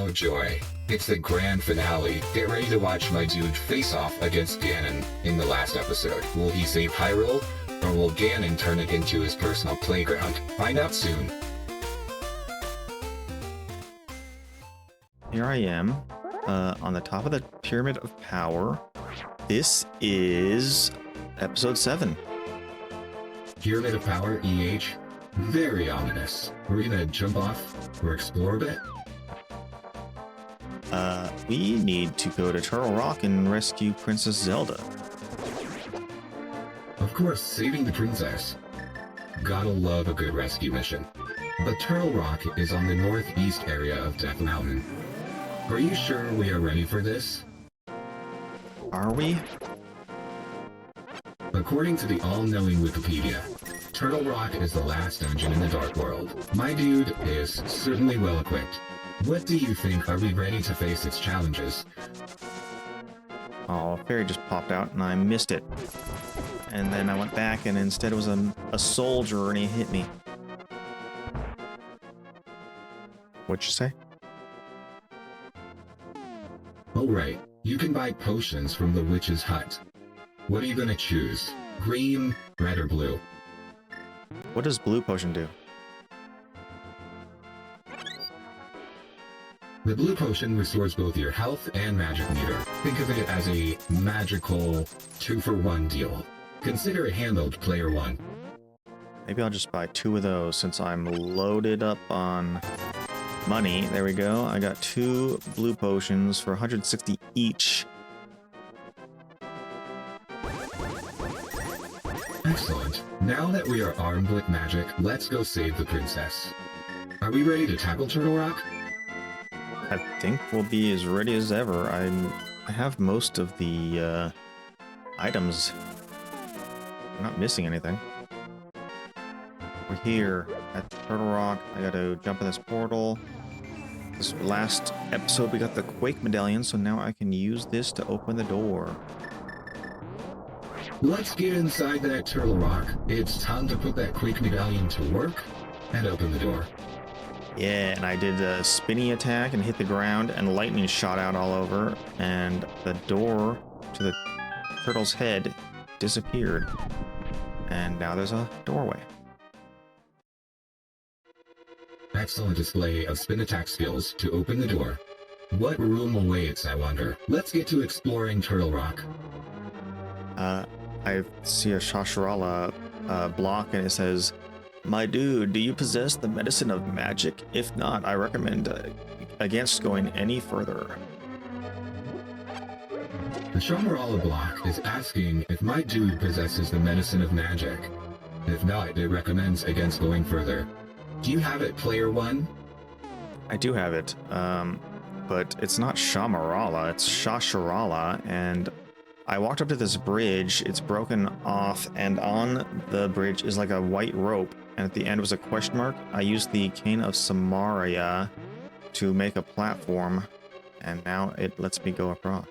Oh joy, it's the grand finale. Get ready to watch MYDUDE face off against Ganon in the last episode. Will he save Hyrule, or will Ganon turn it into his personal playground? Find out soon. Here I am, on the top of the Pyramid of Power. This is episode 7. Pyramid of Power, EH. Very ominous. We're gonna jump off or explore a bit? We need to go to Turtle Rock and rescue Princess Zelda. Of course, saving the princess. Gotta love a good rescue mission. But Turtle Rock is on the northeast area of Death Mountain. Are you sure we are ready for this? Are we? According to the all-knowing Wikipedia, Turtle Rock is the last dungeon in the Dark World. MYDUDE is certainly well-equipped. What do you think? Are we ready to face its challenges? Oh, a fairy just popped out and I missed it. And then I went back and instead it was a soldier and he hit me. What'd you say? Oh right, you can buy potions from the witch's hut. What are you gonna choose? Green, red, or blue? What does blue potion do? The blue potion restores both your health and magic meter. Think of it as a magical 2-for-1 deal. Consider it handled, player 1. Maybe I'll just buy 2 of those since I'm loaded up on money. There we go. I got 2 blue potions for 160 each. Excellent. Now that we are armed with magic, let's go save the princess. Are we ready to tackle Turtle Rock? I think we'll be as ready as ever. I have most of the items. I'm not missing anything. We're here at Turtle Rock. I gotta jump in this portal. This last episode we got the Quake Medallion, so now I can use this to open the door. Let's get inside that Turtle Rock. It's time to put that Quake Medallion to work and open the door. Yeah, and I did a spinny attack and hit the ground, and lightning shot out all over, and the door to the turtle's head disappeared. And now there's a doorway. Excellent display of spin attack skills to open the door. What room awaits, I wonder? Let's get to exploring Turtle Rock. I see a Shasharala block, and it says, "My dude, do you possess the medicine of magic? If not, I recommend against going any further." The Shamarala block is asking if MYDUDE possesses the medicine of magic. If not, it recommends against going further. Do you have it, player 1? I do have it, but it's not Shamarala, it's Shasharala, and I walked up to this bridge, it's broken off, and on the bridge is like a white rope, and at the end was a question mark. I used the Cane of Samaria to make a platform, and now it lets me go across.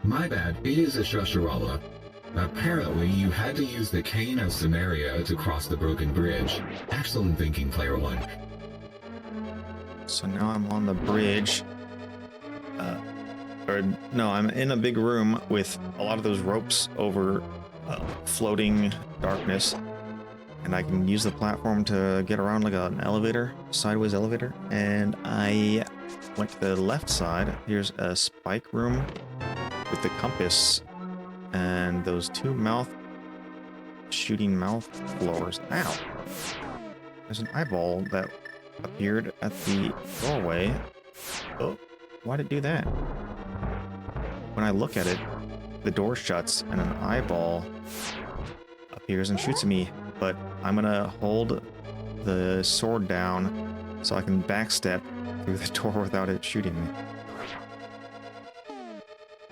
My bad, it is a Shasharala. Apparently, you had to use the Cane of Samaria to cross the broken bridge. Excellent thinking, player 1. So now I'm on the bridge. No, I'm in a big room with a lot of those ropes over floating darkness. And I can use the platform to get around like an elevator, sideways elevator. And I went to the left side. Here's a spike room with the compass and those 2 shooting mouth blowers. Ow! There's an eyeball that appeared at the doorway. Oh, why did it do that? When I look at it, the door shuts and an eyeball appears and shoots at me, but I'm gonna hold the sword down so I can backstep through the door without it shooting me.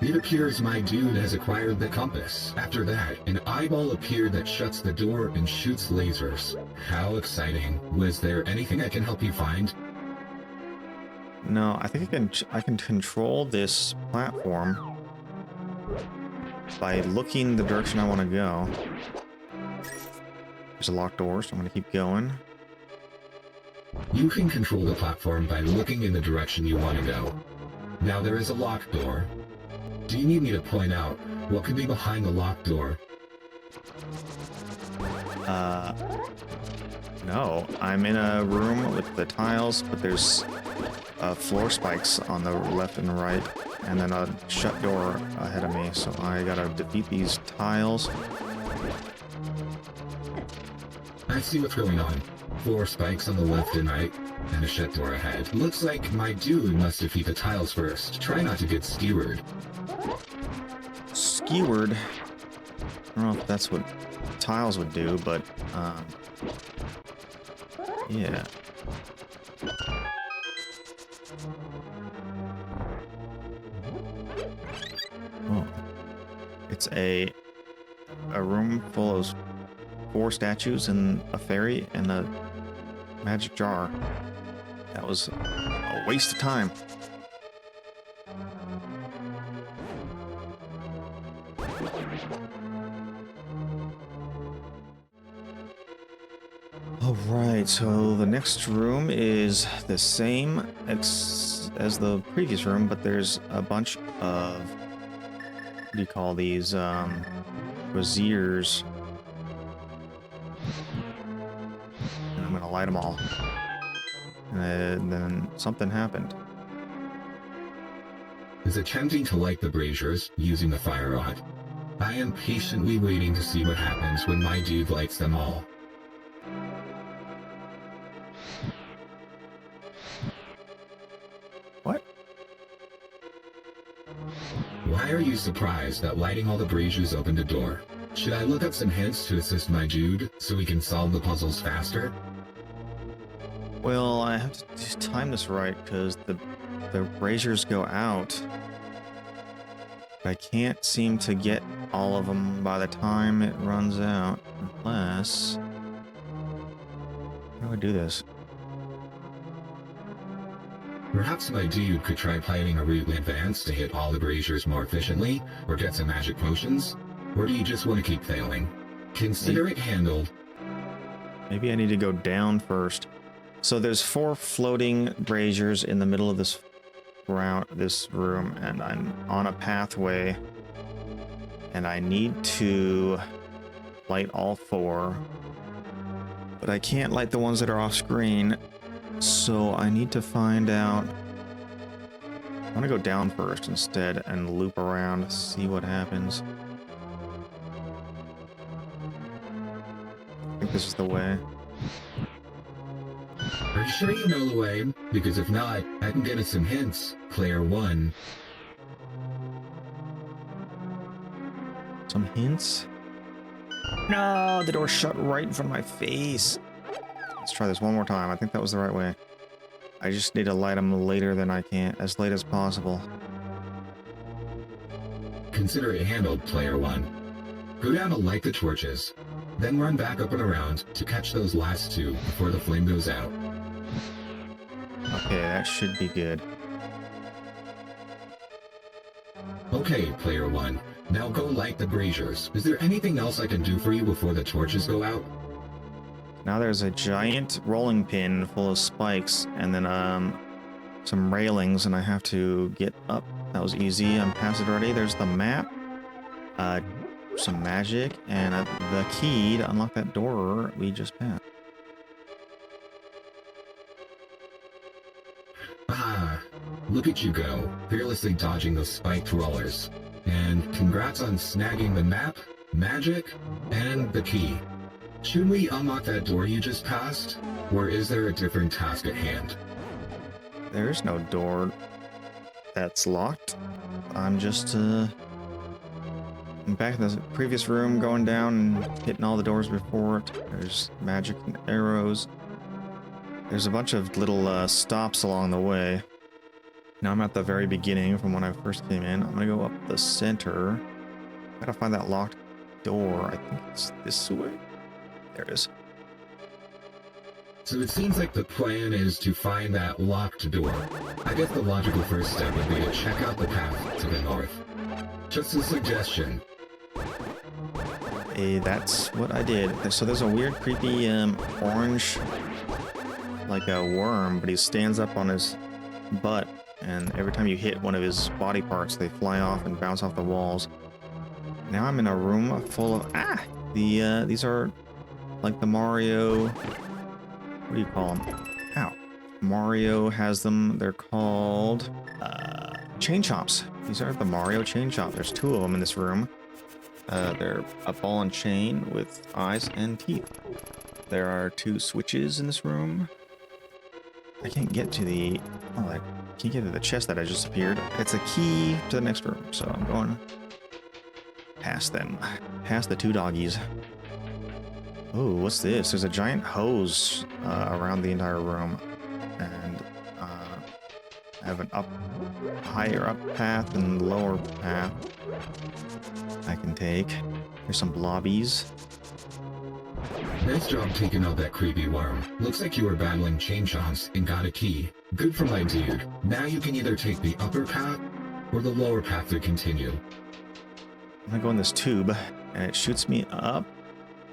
It appears MYDUDE has acquired the compass. After that, an eyeball appeared that shuts the door and shoots lasers. How exciting. Was there anything I can help you find? No, I think I can control this platform by looking the direction I want to go. There's a locked door, so I'm going to keep going. You can control the platform by looking in the direction you want to go. Now there is a locked door. Do you need me to point out what could be behind the locked door? No. I'm in a room with the tiles, but there's floor spikes on the left and right, and then a shut door ahead of me, so I gotta defeat these tiles. I see what's going on. 4 spikes on the left and right, and a shut door ahead. Looks like MYDUDE must defeat the tiles first. Try not to get skewered. Skewered? I don't know if that's what tiles would do, but, yeah. Oh. It's a room full of 4 statues and a fairy and a magic jar. That was a waste of time. Alright, so the next room is the same as the previous room, but there's a bunch of, what do you call these, braziers. And I'm gonna light them all. And then something happened. Is attempting to light the braziers using the fire rod. I am patiently waiting to see what happens when MYDUDE lights them all. What? Why are you surprised that lighting all the braziers opened a door? Should I look up some hints to assist MYDUDE so we can solve the puzzles faster? Well, I have to time this right, because the braziers go out. I can't seem to get all of them by the time it runs out, unless... How do I do this? Perhaps MYDUDE could try planning a route in advance to hit all the braziers more efficiently, or get some magic potions? Or do you just want to keep failing? Consider it handled. Maybe I need to go down first. So there's 4 floating braziers in the middle of this room, and I'm on a pathway, and I need to light all 4, but I can't light the ones that are off screen, so I need to find out. I'm gonna go down first instead and loop around, see what happens. I think this is the way. Are you sure you know the way? Because if not, I can get us some hints. Player 1. Some hints? No, the door shut right in front of my face. Let's try this one more time. I think that was the right way. I just need to light them later than I can, as late as possible. Consider it handled, Player 1. Go down to light the torches, then run back up and around to catch those last 2 before the flame goes out. Okay, that should be good. Okay, Player 1. Now go light the braziers. Is there anything else I can do for you before the torches go out? Now there's a giant rolling pin full of spikes, and then some railings, and I have to get up. That was easy. I'm past it already. There's the map, some magic, and the key to unlock that door we just passed. Ah, look at you go, fearlessly dodging those spiked rollers. And congrats on snagging the map, magic, and the key. Should we unlock that door you just passed? Or is there a different task at hand? There is no door that's locked. I'm just, I'm back in the previous room, going down and hitting all the doors before it. There's magic and arrows. There's a bunch of little stops along the way. Now I'm at the very beginning from when I first came in. I'm gonna go up the center. Gotta find that locked door. I think it's this way. There it is. So it seems like the plan is to find that locked door. I guess the logical first step would be to check out the path to the north. Just a suggestion. Hey, that's what I did. So there's a weird, creepy, orange like a worm, but he stands up on his butt, and every time you hit one of his body parts, they fly off and bounce off the walls. Now I'm in a room full of these are like the Mario. What do you call them? Ow. Mario has them. They're called chain chomps. These are the Mario chain chomp. There's 2 of them in this room. They're a ball and chain with eyes and teeth. There are 2 switches in this room. I can't get to the... Oh, I can't get to the chest that I just appeared. It's a key to the next room, so I'm going past them. Past the 2 doggies. Oh, what's this? There's a giant hose around the entire room. And I have an higher up path and lower path I can take. There's some blobbies. Nice job taking out that creepy worm. Looks like you were battling chain chomps and got a key. Good for my dude. Now you can either take the upper path or the lower path to continue. I'm gonna go in this tube, and it shoots me up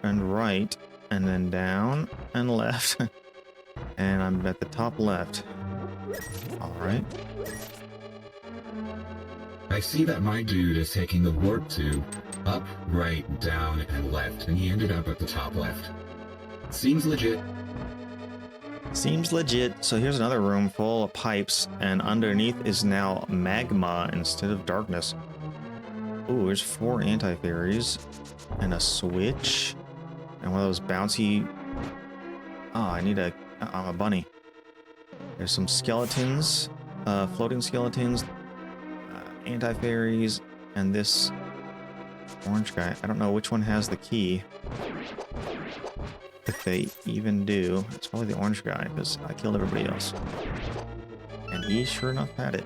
and right, and then down and left. And I'm at the top left. Alright. I see that my dude is taking the warp tube up, right, down, and left, and he ended up at the top left. Seems legit. Seems legit. So here's another room full of pipes, and underneath is now magma instead of darkness. Ooh, there's 4 anti-fairies, and a switch, and one of those bouncy... Oh, I need a... I'm a bunny. There's some skeletons, floating skeletons, anti-fairies, and this orange guy. I don't know which one has the key. If they even do. It's probably the orange guy, because I killed everybody else. And he sure enough had it.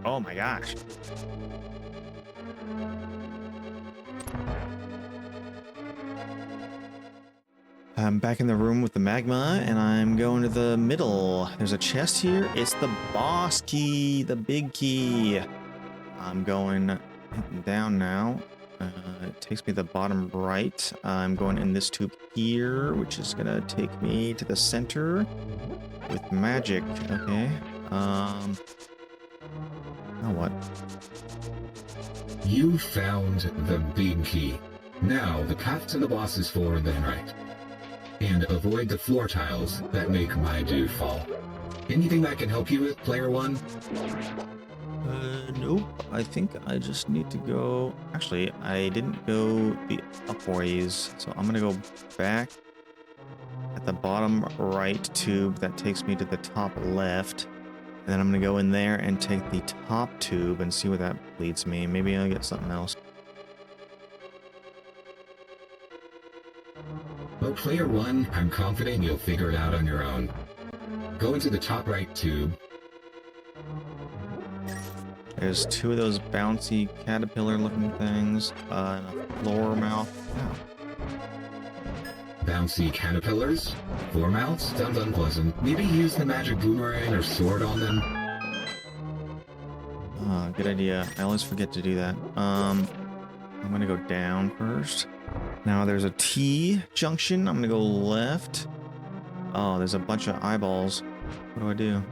Oh my gosh. I'm back in the room with the magma, and I'm going to the middle. There's a chest here. It's the boss key, the big key. I'm going down now. It takes me to the bottom right. I'm going in this tube here, which is gonna take me to the center with magic. Okay. Now what? You found the big key. Now, the path to the boss is forward then right. And avoid the floor tiles that make my dude fall. Anything that can help you with, player 1? Nope. I think I just need to go... Actually, I didn't go the upways, so I'm gonna go back at the bottom right tube that takes me to the top left. And then I'm gonna go in there and take the top tube and see where that leads me. Maybe I'll get something else. Well, player 1, I'm confident you'll figure it out on your own. Go into the top right tube. There's 2 of those bouncy caterpillar-looking things, and a floor mouth. Oh. Bouncy caterpillars? Floor mouths? Sounds unpleasant. Maybe use the magic boomerang or sword on them. Ah, good idea. I always forget to do that. I'm gonna go down first. Now there's a T junction. I'm gonna go left. Oh, there's a bunch of eyeballs. What do I do?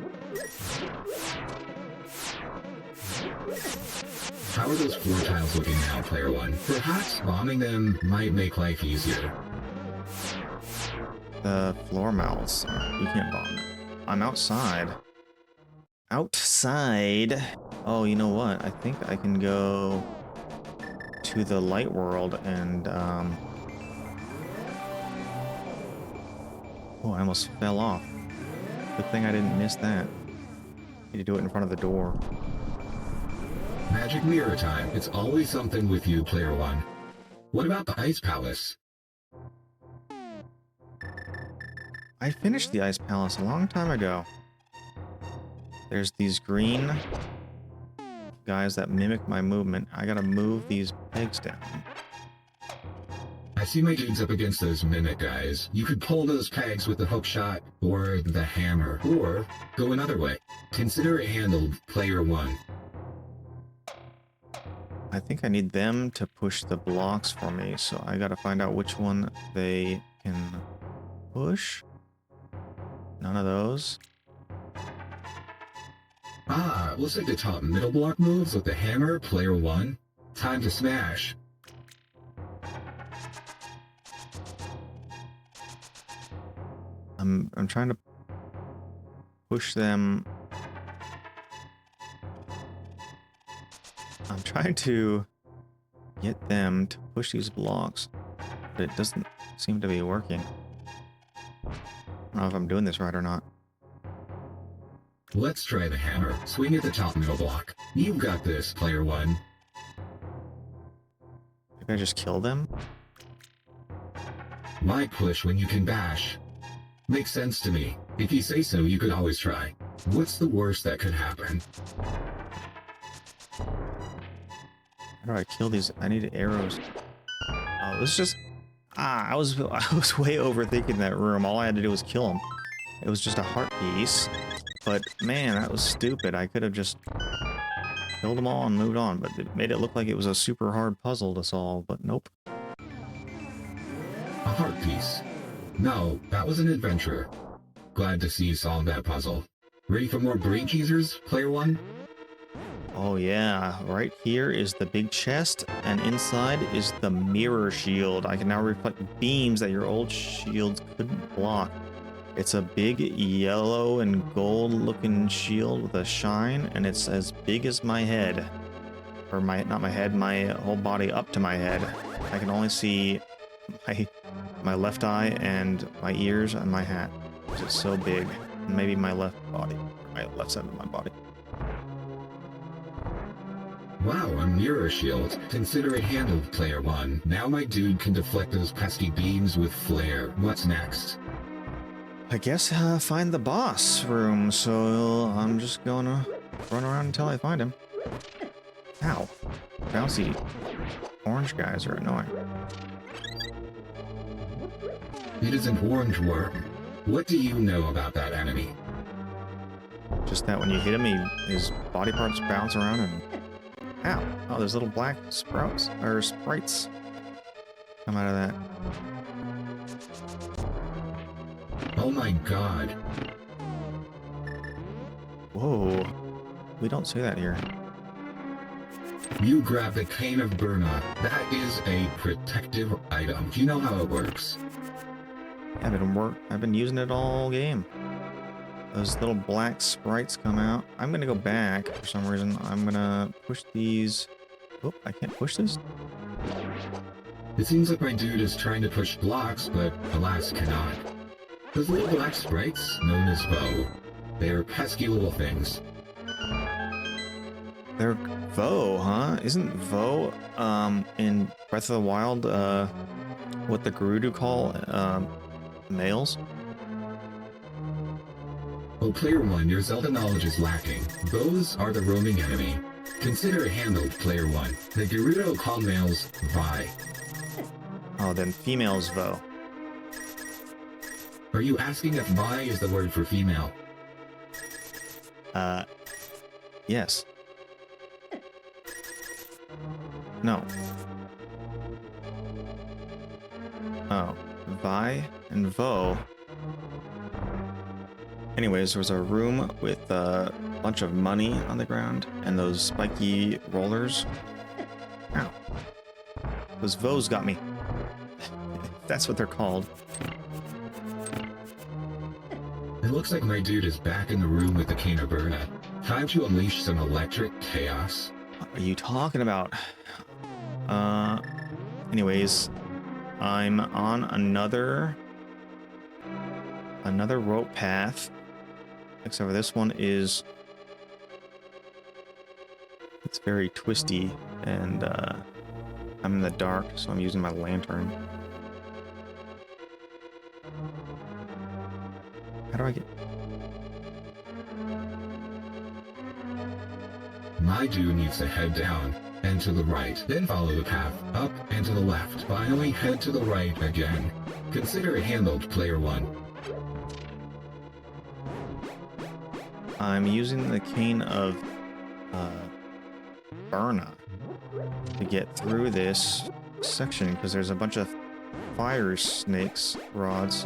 How are those floor tiles looking now, player 1? Perhaps bombing them might make life easier. The floor mouths. You can't bomb them. I'm outside. Outside? Oh, you know what? I think I can go to the light world and, Oh, I almost fell off. Good thing I didn't miss that. Need to do it in front of the door. Magic mirror time. It's always something with you, player 1. What about the Ice Palace? I finished the Ice Palace a long time ago. There's these green guys that mimic my movement. I gotta move these pegs down. I see my dudes up against those mimic guys. You could pull those pegs with the hook shot or the hammer, or go another way. Consider it handled, player 1. I think I need them to push the blocks for me, so I gotta find out which one they can push. None of those. Ah, looks like the top middle block moves with the hammer, player 1. Time to smash. I'm trying to push them. I'm trying to get them to push these blocks, but it doesn't seem to be working. I don't know if I'm doing this right or not. Let's try the hammer. Swing at the top middle block. You got this, player 1. Maybe I just kill them? Why push when you can bash? Makes sense to me. If you say so, you could always try. What's the worst that could happen? How do I kill these? I need arrows. Oh, this is just... I was way overthinking that room. All I had to do was kill him. It was just a heart piece. But man, that was stupid. I could have just killed them all and moved on, but it made it look like it was a super hard puzzle to solve, but nope. A heart piece. No, that was an adventure. Glad to see you solve that puzzle. Ready for more brain teasers, player 1? Oh yeah, right here is the big chest, and inside is the mirror shield. I can now reflect beams that your old shields couldn't block. It's a big yellow and gold looking shield with a shine, and it's as big as my head. Or not my head, my whole body up to my head. I can only see my left eye and my ears and my hat. It's so big. Maybe my left body, or my left side of my body. Wow, a mirror shield. Consider it handled, player 1. Now my dude can deflect those pesky beams with flair. What's next? I guess find the boss room, so I'm just gonna run around until I find him. Ow. Bouncy orange guys are annoying. It is an orange worm. What do you know about that enemy? Just that when you hit him, his body parts bounce around and... Ow. Oh, there's little black sprouts, or sprites come out of that. Oh my god. Whoa. We don't say that here. You grab the Cane of Burna. That is a protective item. You know how it works. I've been using it all game. Those little black sprites come out. I'm gonna go back for some reason. I'm gonna push these. Oh, I can't push this? It seems like my dude is trying to push blocks, but alas cannot. Those little black sprites, known as Vo, they are pesky little things. They're Vo, huh? Isn't Vo, in Breath of the Wild, what the Gerudo call, males? Oh, player 1, your Zelda knowledge is lacking. Those are the roaming enemy. Consider it handled, player 1. The Gerudo call males Vi. Oh, then females Vo. Are you asking if Vi is the word for female? Yes. No. Oh, Vi and Vo. Anyways, there was a room with a bunch of money on the ground and those spiky rollers. Ow. Those Vos got me. That's what they're called. It looks like my dude is back in the room with the Cane of Burna. Time to unleash some electric chaos. What are you talking about? Anyways, I'm on another rope path. Except for this one is... It's very twisty, and I'm in the dark, so I'm using my lantern. How do I get... My dude needs to head down and to the right, then follow the path up and to the left. Finally, head to the right again. Consider it handled, player 1. I'm using the Cane of Burna. to get through this section because there's a bunch of fire snakes rods.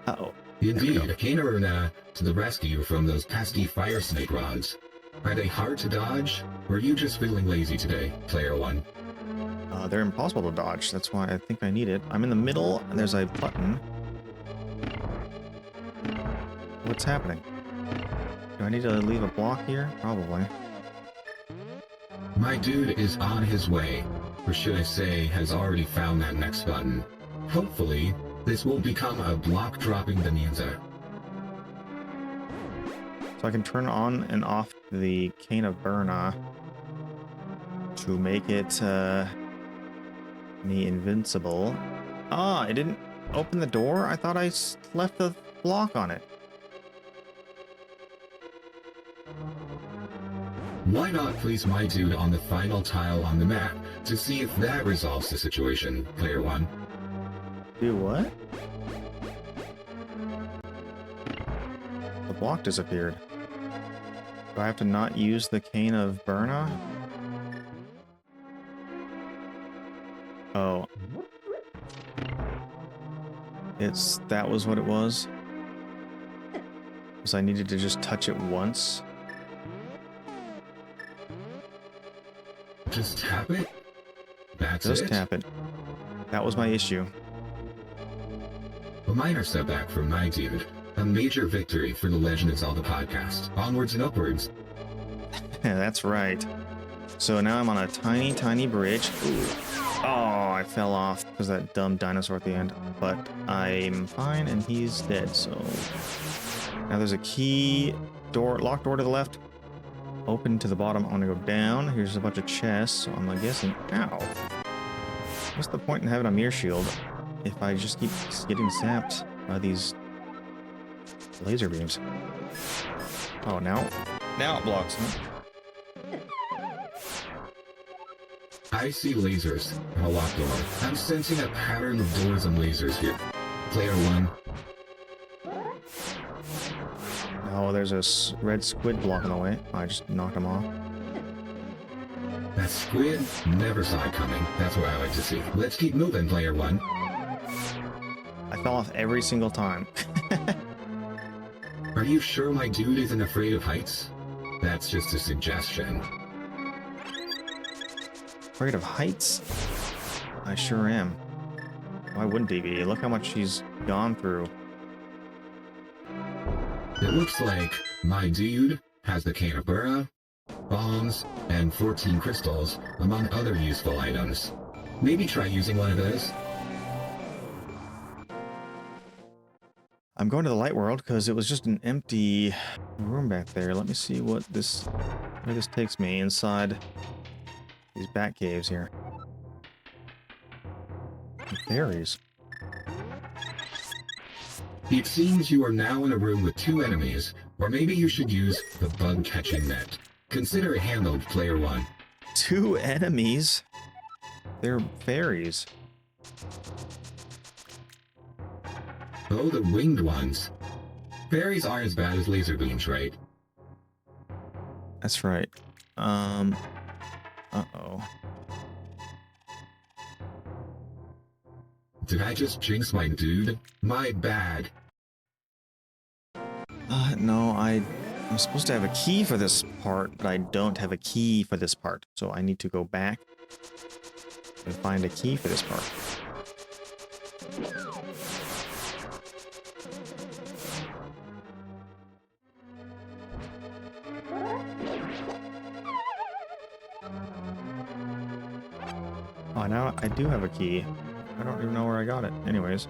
Uh-oh. Indeed, came to the rescue from those pesky fire snake rods. Are they hard to dodge, or are you just feeling lazy today, player one? They're impossible to dodge. That's why I think I need it. I'm in the middle, and there's a button. What's happening? Do I need to leave a block here? Probably. My dude is on his way, or should I say, has already found that next button. Hopefully, this will become a block-dropping bonanza. So I can turn on and off the Cane of Burna to make it me invincible. Ah, it didn't open the door? I thought I left the block on it. Why not place my dude on the final tile on the map to see if that resolves the situation, player one? Do what? The block disappeared. Do I have to not use the Cane of Burna? Oh. That was what it was? Because I needed to just touch it once? Just tap it? That's it? Just tap it. That was my issue. A minor setback from my dude. A major victory for the Legend of Zelda podcast. Onwards and upwards. That's right. So now I'm on a tiny, tiny bridge. Ooh. Oh, I fell off because of that dumb dinosaur at the end. But I'm fine and he's dead, so... Now there's a key door, locked door to the left. Open to the bottom. I'm gonna go down. Here's a bunch of chests, so I'm guessing... Ow. What's the point in having a mirror shield if I just keep getting zapped by these laser beams? Oh, now it blocks me. I see lasers and a locked door. I'm sensing a pattern of doors and lasers here. Player one. Oh, there's a red squid blocking the way. I just knocked him off. That squid never saw it coming. That's what I like to see. Let's keep moving, player one. I fell off every single time. Are you sure my dude isn't afraid of heights? That's just a suggestion. Afraid of heights? I sure am. Why wouldn't he be? Look how much he's gone through. It looks like my dude has the Cane of Burna, bombs, and 14 crystals, among other useful items. Maybe try using one of those. I'm going to the light world because it was just an empty room back there. Let me see where this takes me inside these bat caves here. And fairies. It seems you are now in a room with two enemies, or maybe you should use the bug-catching net. Consider it handled, player one. Two enemies? They're fairies. Oh, the winged ones. Fairies aren't as bad as laser beams, right? That's right. Uh-oh. Did I just jinx my dude? My bad. No, I'm supposed to have a key for this part, but I don't have a key for this part. So I need to go back and find a key for this part. Oh, now I do have a key. I don't even know where I got it. Anyways,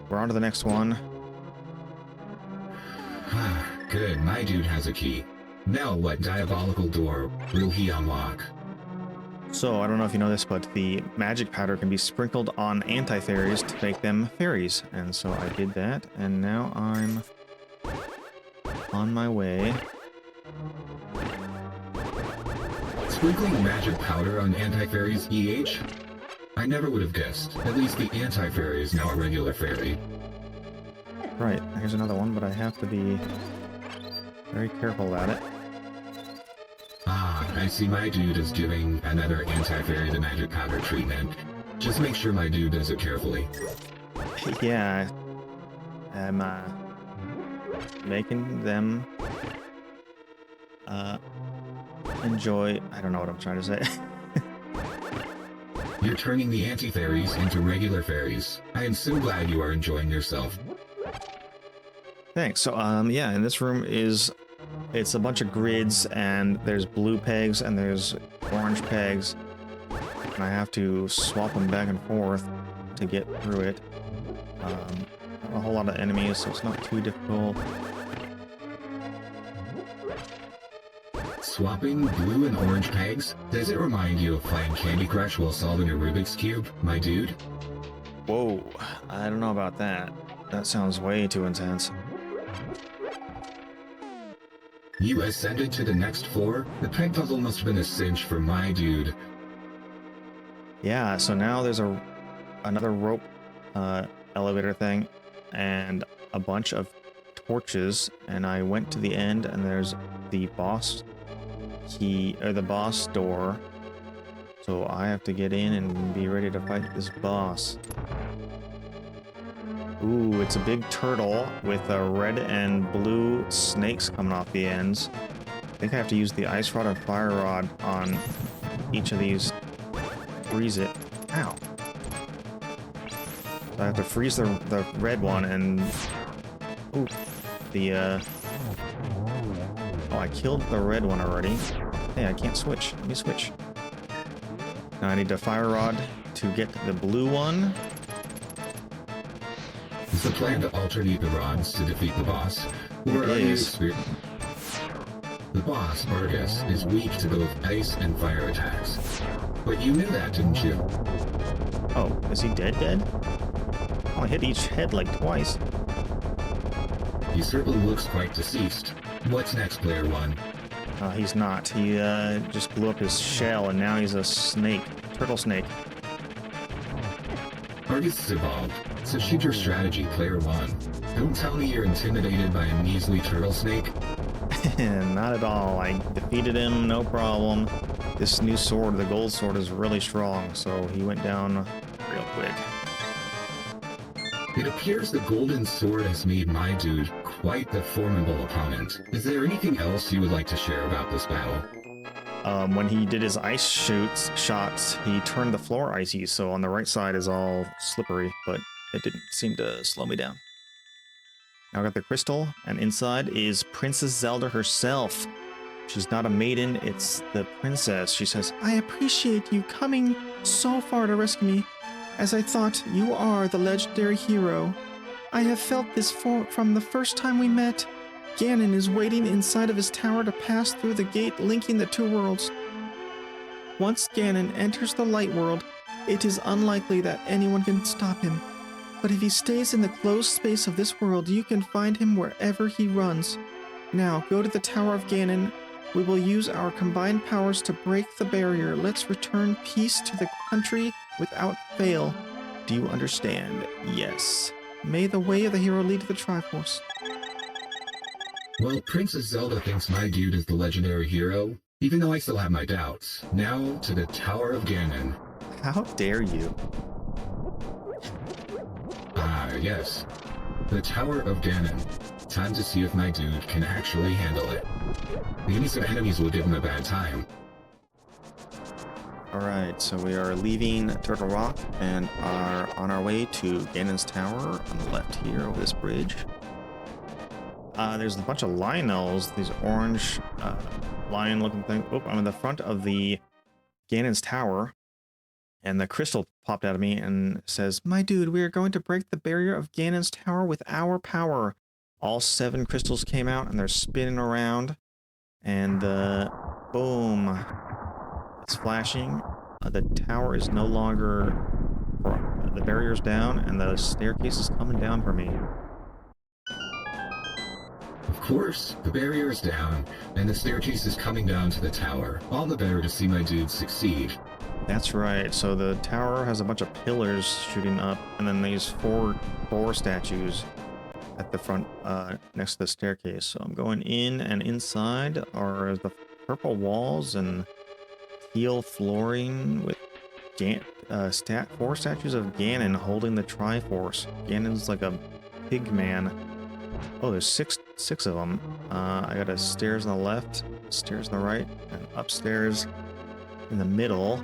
we're on to the next one. Good, my dude has a key. Now what diabolical door will he unlock? So, I don't know if you know this, but the magic powder can be sprinkled on anti-fairies to make them fairies. And so I did that, and now I'm on my way. Sprinkling magic powder on anti-fairies EH? I never would have guessed. At least the anti-fairy is now a regular fairy. Right, here's another one, but I have to be very careful about it. Ah, I see my dude is doing another anti-fairy the magic powder treatment. Just make sure my dude does it carefully. Yeah, I'm making them enjoy. I don't know what I'm trying to say. You're turning the anti-fairies into regular fairies. I am so glad you are enjoying yourself. Thanks. So yeah, in this room it's a bunch of grids, and there's blue pegs and there's orange pegs, and I have to swap them back and forth to get through it. A whole lot of enemies, so it's not too difficult. Swapping blue and orange pegs? Does it remind you of playing Candy Crush while solving a Rubik's Cube, my dude? Whoa, I don't know about that. That sounds way too intense. You ascended to the next floor? The peg puzzle must have been a cinch for my dude. Yeah, so now there's another rope elevator thing and a bunch of torches, and I went to the end and there's the boss key, or the boss door, so I have to get in and be ready to fight this boss. Ooh, it's a big turtle with red and blue snakes coming off the ends. I think I have to use the ice rod or fire rod on each of these. Freeze it. Ow. So I have to freeze the red one and... Ooh. The, Oh, I killed the red one already. Hey, I can't switch. Let me switch. Now I need a fire rod to get the blue one. Is the plan to alternate the rods to defeat the boss? Or It are you is. The boss, Argus, is weak to both ice and fire attacks. But you knew that, didn't you? Oh, is he dead? Oh, I hit each head like twice. He certainly looks quite deceased. What's next, player one? He's not. He just blew up his shell, and now he's a snake. Turtle snake. Argus is evolved. So shoot your strategy, player one. Don't tell me you're intimidated by a measly turtle snake. Not at all. I defeated him, no problem. This new sword, the gold sword, is really strong, so he went down real quick. It appears the golden sword has made my dude quite the formidable opponent. Is there anything else you would like to share about this battle? When he did his ice shots, he turned the floor icy, so on the right side is all slippery, but it didn't seem to slow me down. Now I got the crystal, and inside is Princess Zelda herself. She's not a maiden, it's the princess. She says, "I appreciate you coming so far to rescue me, as I thought you are the legendary hero. I have felt this from the first time we met. Ganon is waiting inside of his tower to pass through the gate linking the two worlds. Once Ganon enters the light world, it is unlikely that anyone can stop him. But if he stays in the closed space of this world, you can find him wherever he runs. Now, go to the Tower of Ganon. We will use our combined powers to break the barrier. Let's return peace to the country without fail. Do you understand? Yes. May the way of the hero lead to the Triforce." Well, Princess Zelda thinks my dude is the legendary hero, even though I still have my doubts. Now to the Tower of Ganon. How dare you? Ah, yes. The Tower of Ganon. Time to see if my dude can actually handle it. Maybe some enemies will give him a bad time. Alright, so we are leaving Turtle Rock and are on our way to Ganon's Tower on the left here over this bridge. There's a bunch of Lionels, these orange lion-looking things. Oh, I'm in the front of the Ganon's Tower, and the crystal popped out of me and says, "My dude, we are going to break the barrier of Ganon's Tower with our power." All 7 crystals came out, and they're spinning around, and boom. It's flashing. The tower is no longer... The barrier's down, and the staircase is coming down for me. Of course, the barrier is down, and the staircase is coming down to the tower. All the better to see my dude succeed. That's right. So the tower has a bunch of pillars shooting up, and then these 4 boar statues at the front next to the staircase. So I'm going in, and inside are the purple walls and teal flooring with four statues of Ganon holding the Triforce. Ganon's like a pig man. Oh, there's six of them. I got a stairs on the left, stairs on the right, and upstairs in the middle.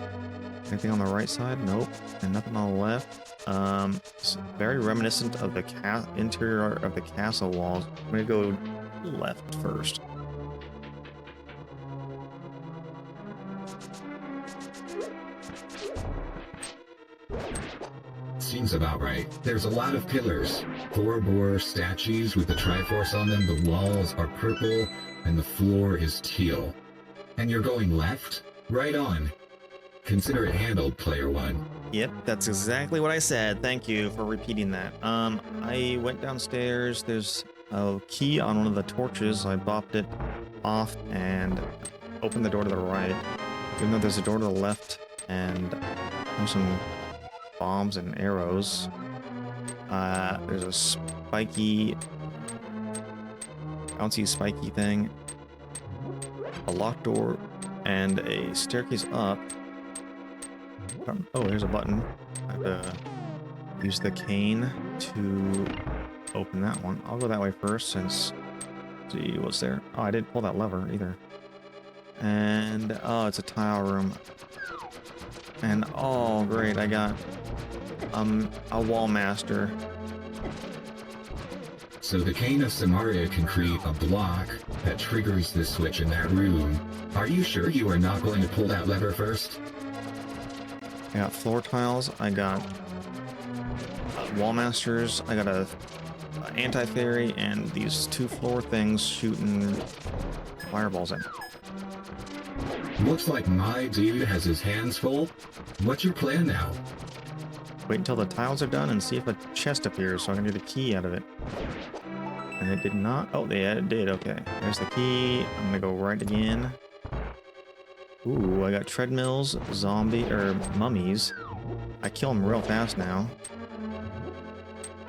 Anything on the right side? Nope. And nothing on the left. It's very reminiscent of the interior of the castle walls. I'm gonna go left first. Seems about right. There's a lot of pillars. 4 boar statues with the Triforce on them. The walls are purple and the floor is teal. And you're going left? Right on. Consider it handled, player 1. Yep, that's exactly what I said. Thank you for repeating that. I went downstairs. There's a key on one of the torches. I bopped it off and opened the door to the right. Even though there's a door to the left and there's some bombs and arrows. There's a spiky, bouncy spiky thing, a locked door, and a staircase up. Oh, there's a button. I have to use the cane to open that one. I'll go that way first since, see what's there. Oh, I didn't pull that lever either. And, oh, it's a tile room. And, oh, great, I got a wall master. So the Cane of Samaria can create a block that triggers the switch in that room. Are you sure you are not going to pull that lever first? I got floor tiles, I got wall masters, I got a anti-fairy, and these 2 floor things shooting fireballs in. Looks like my dude has his hands full. What's your plan now? Wait until the tiles are done and see if a chest appears so I can get the key out of it. And it did not. Oh, yeah, it did. Okay. There's the key. I'm gonna go right again. Ooh, I got treadmills, mummies. I kill them real fast now.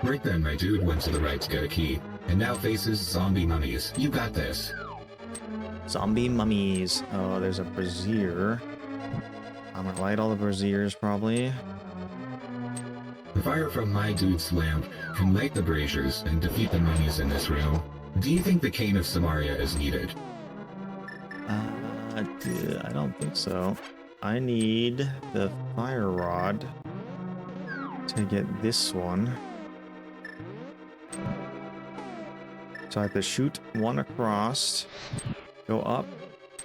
Right then, my dude went to the right to get a key, and now faces zombie mummies. You got this. Zombie mummies. Oh, there's a brazier. I'm gonna light all the braziers probably. The fire from my dude's lamp can light the braziers and defeat the mummies in this room. Do you think the Cane of Samaria is needed? I don't think so. I need the fire rod to get this one. So I have to shoot one across, go up,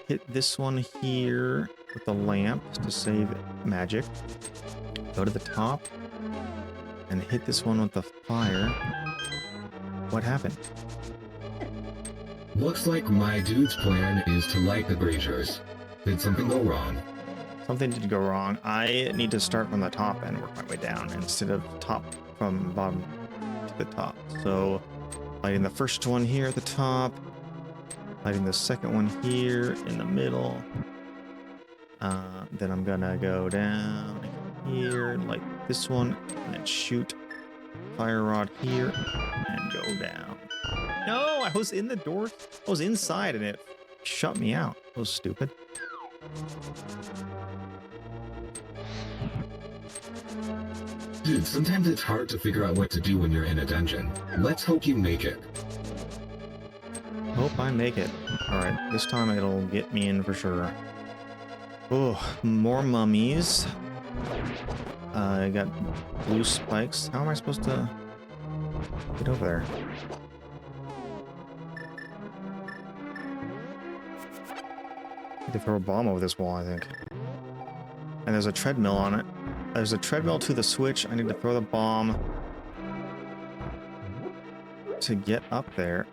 hit this one here with the lamp to save magic, go to the top, and hit this one with the fire. What happened? Looks like my dude's plan is to light the braziers. Did something go wrong? Something did go wrong. I need to start from the top and work my way down instead of top from bottom to the top. So lighting the first one here at the top, lighting the second one here in the middle. Then I'm gonna go down here, light this one, and then shoot fire rod here and go down. No, I was in the door. I was inside and it shut me out. That was stupid. Dude, sometimes it's hard to figure out what to do when you're in a dungeon. Let's hope you make it. Hope I make it. Alright, this time it'll get me in for sure. Oh, more mummies. I got blue spikes. How am I supposed to get over there? I need to throw a bomb over this wall, I think. And there's a treadmill on it. There's a treadmill to the switch. I need to throw the bomb to get up there.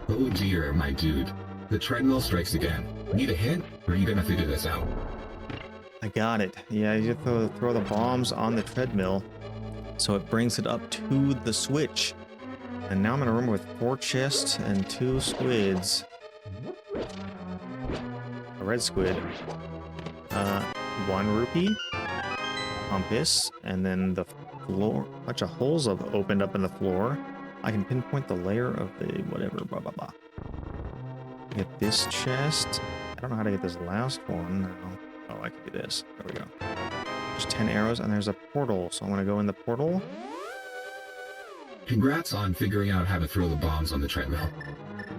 Oh dear, my dude. The treadmill strikes again. Need a hint, or are you gonna figure this out? I got it. Yeah, you have to throw the bombs on the treadmill so it brings it up to the switch. And now I'm in a room with 4 chests and 2 squids. A red squid. 1 rupee. Compass. And then the floor. A bunch of holes have opened up in the floor. I can pinpoint the layer of the whatever, blah, blah, blah. Get this chest. I don't know how to get this last one now. Oh, I can do this. There we go. There's 10 arrows, and there's a portal, so I'm going to go in the portal. Congrats on figuring out how to throw the bombs on the treadmill.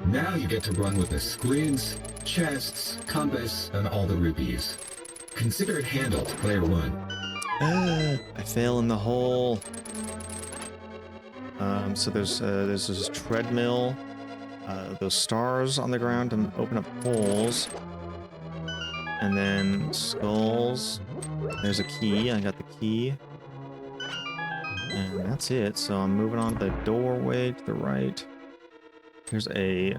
Now you get to run with the squids, chests, compass, and all the rupees. Consider it handled, player 1. I fell in the hole. So there's this treadmill, those stars on the ground to open up holes, and then skulls. There's a key. I got the key, and that's it. So I'm moving on to the doorway to the right. There's a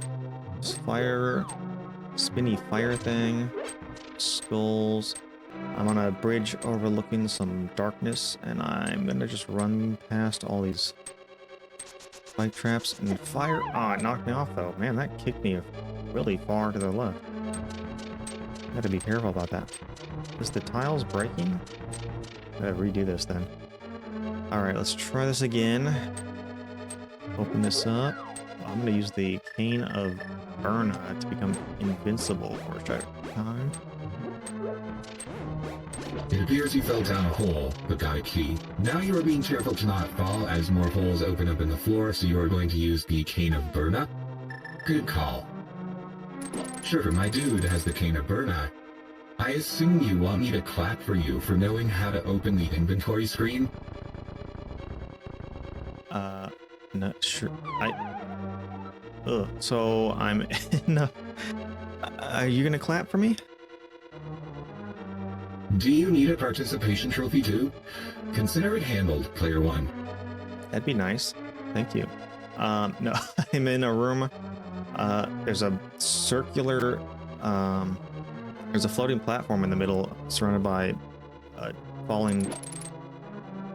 spinny fire thing. Skulls. I'm on a bridge overlooking some darkness, and I'm gonna just run past all these spike traps and fire. Oh, it knocked me off though. Man, that kicked me really far to the left. I have to be careful about that. Is the tiles breaking? Gotta redo this then. Alright, let's try this again. Open this up. I'm gonna use the Cane of Burna to become invincible for a short time. It appears you fell down a hole, but got a key. Now you are being careful to not fall as more holes open up in the floor, so you are going to use the Cane of Burna. Good call. Sure, my dude has the Cane of Burna. I assume you want me to clap for you for knowing how to open the inventory screen? No, sure. So I'm in are you gonna clap for me? Do you need a participation trophy too? Consider it handled, player 1. That'd be nice. Thank you. No, I'm in a room. There's a circular, there's a floating platform in the middle surrounded by falling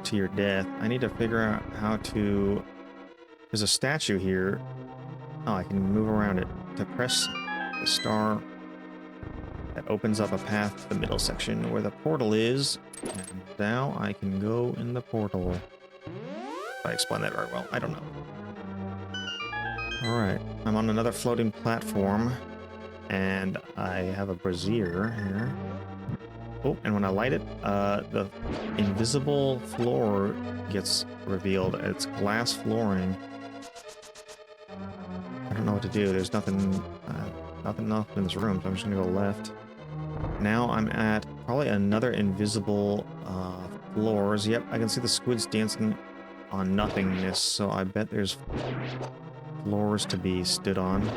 to your death. I need to figure out how to... There's a statue here. Oh, I can move around it. To press the star, that opens up a path to the middle section where the portal is. And now I can go in the portal. If I explain that very well, I don't know. Alright, I'm on another floating platform, and I have a brazier here. Oh, and when I light it, the invisible floor gets revealed. It's glass flooring. I don't know what to do. There's nothing in this room, so I'm just gonna go left. Now I'm at probably another invisible floors. Yep, I can see the squids dancing on nothingness, so I bet there's floors to be stood on.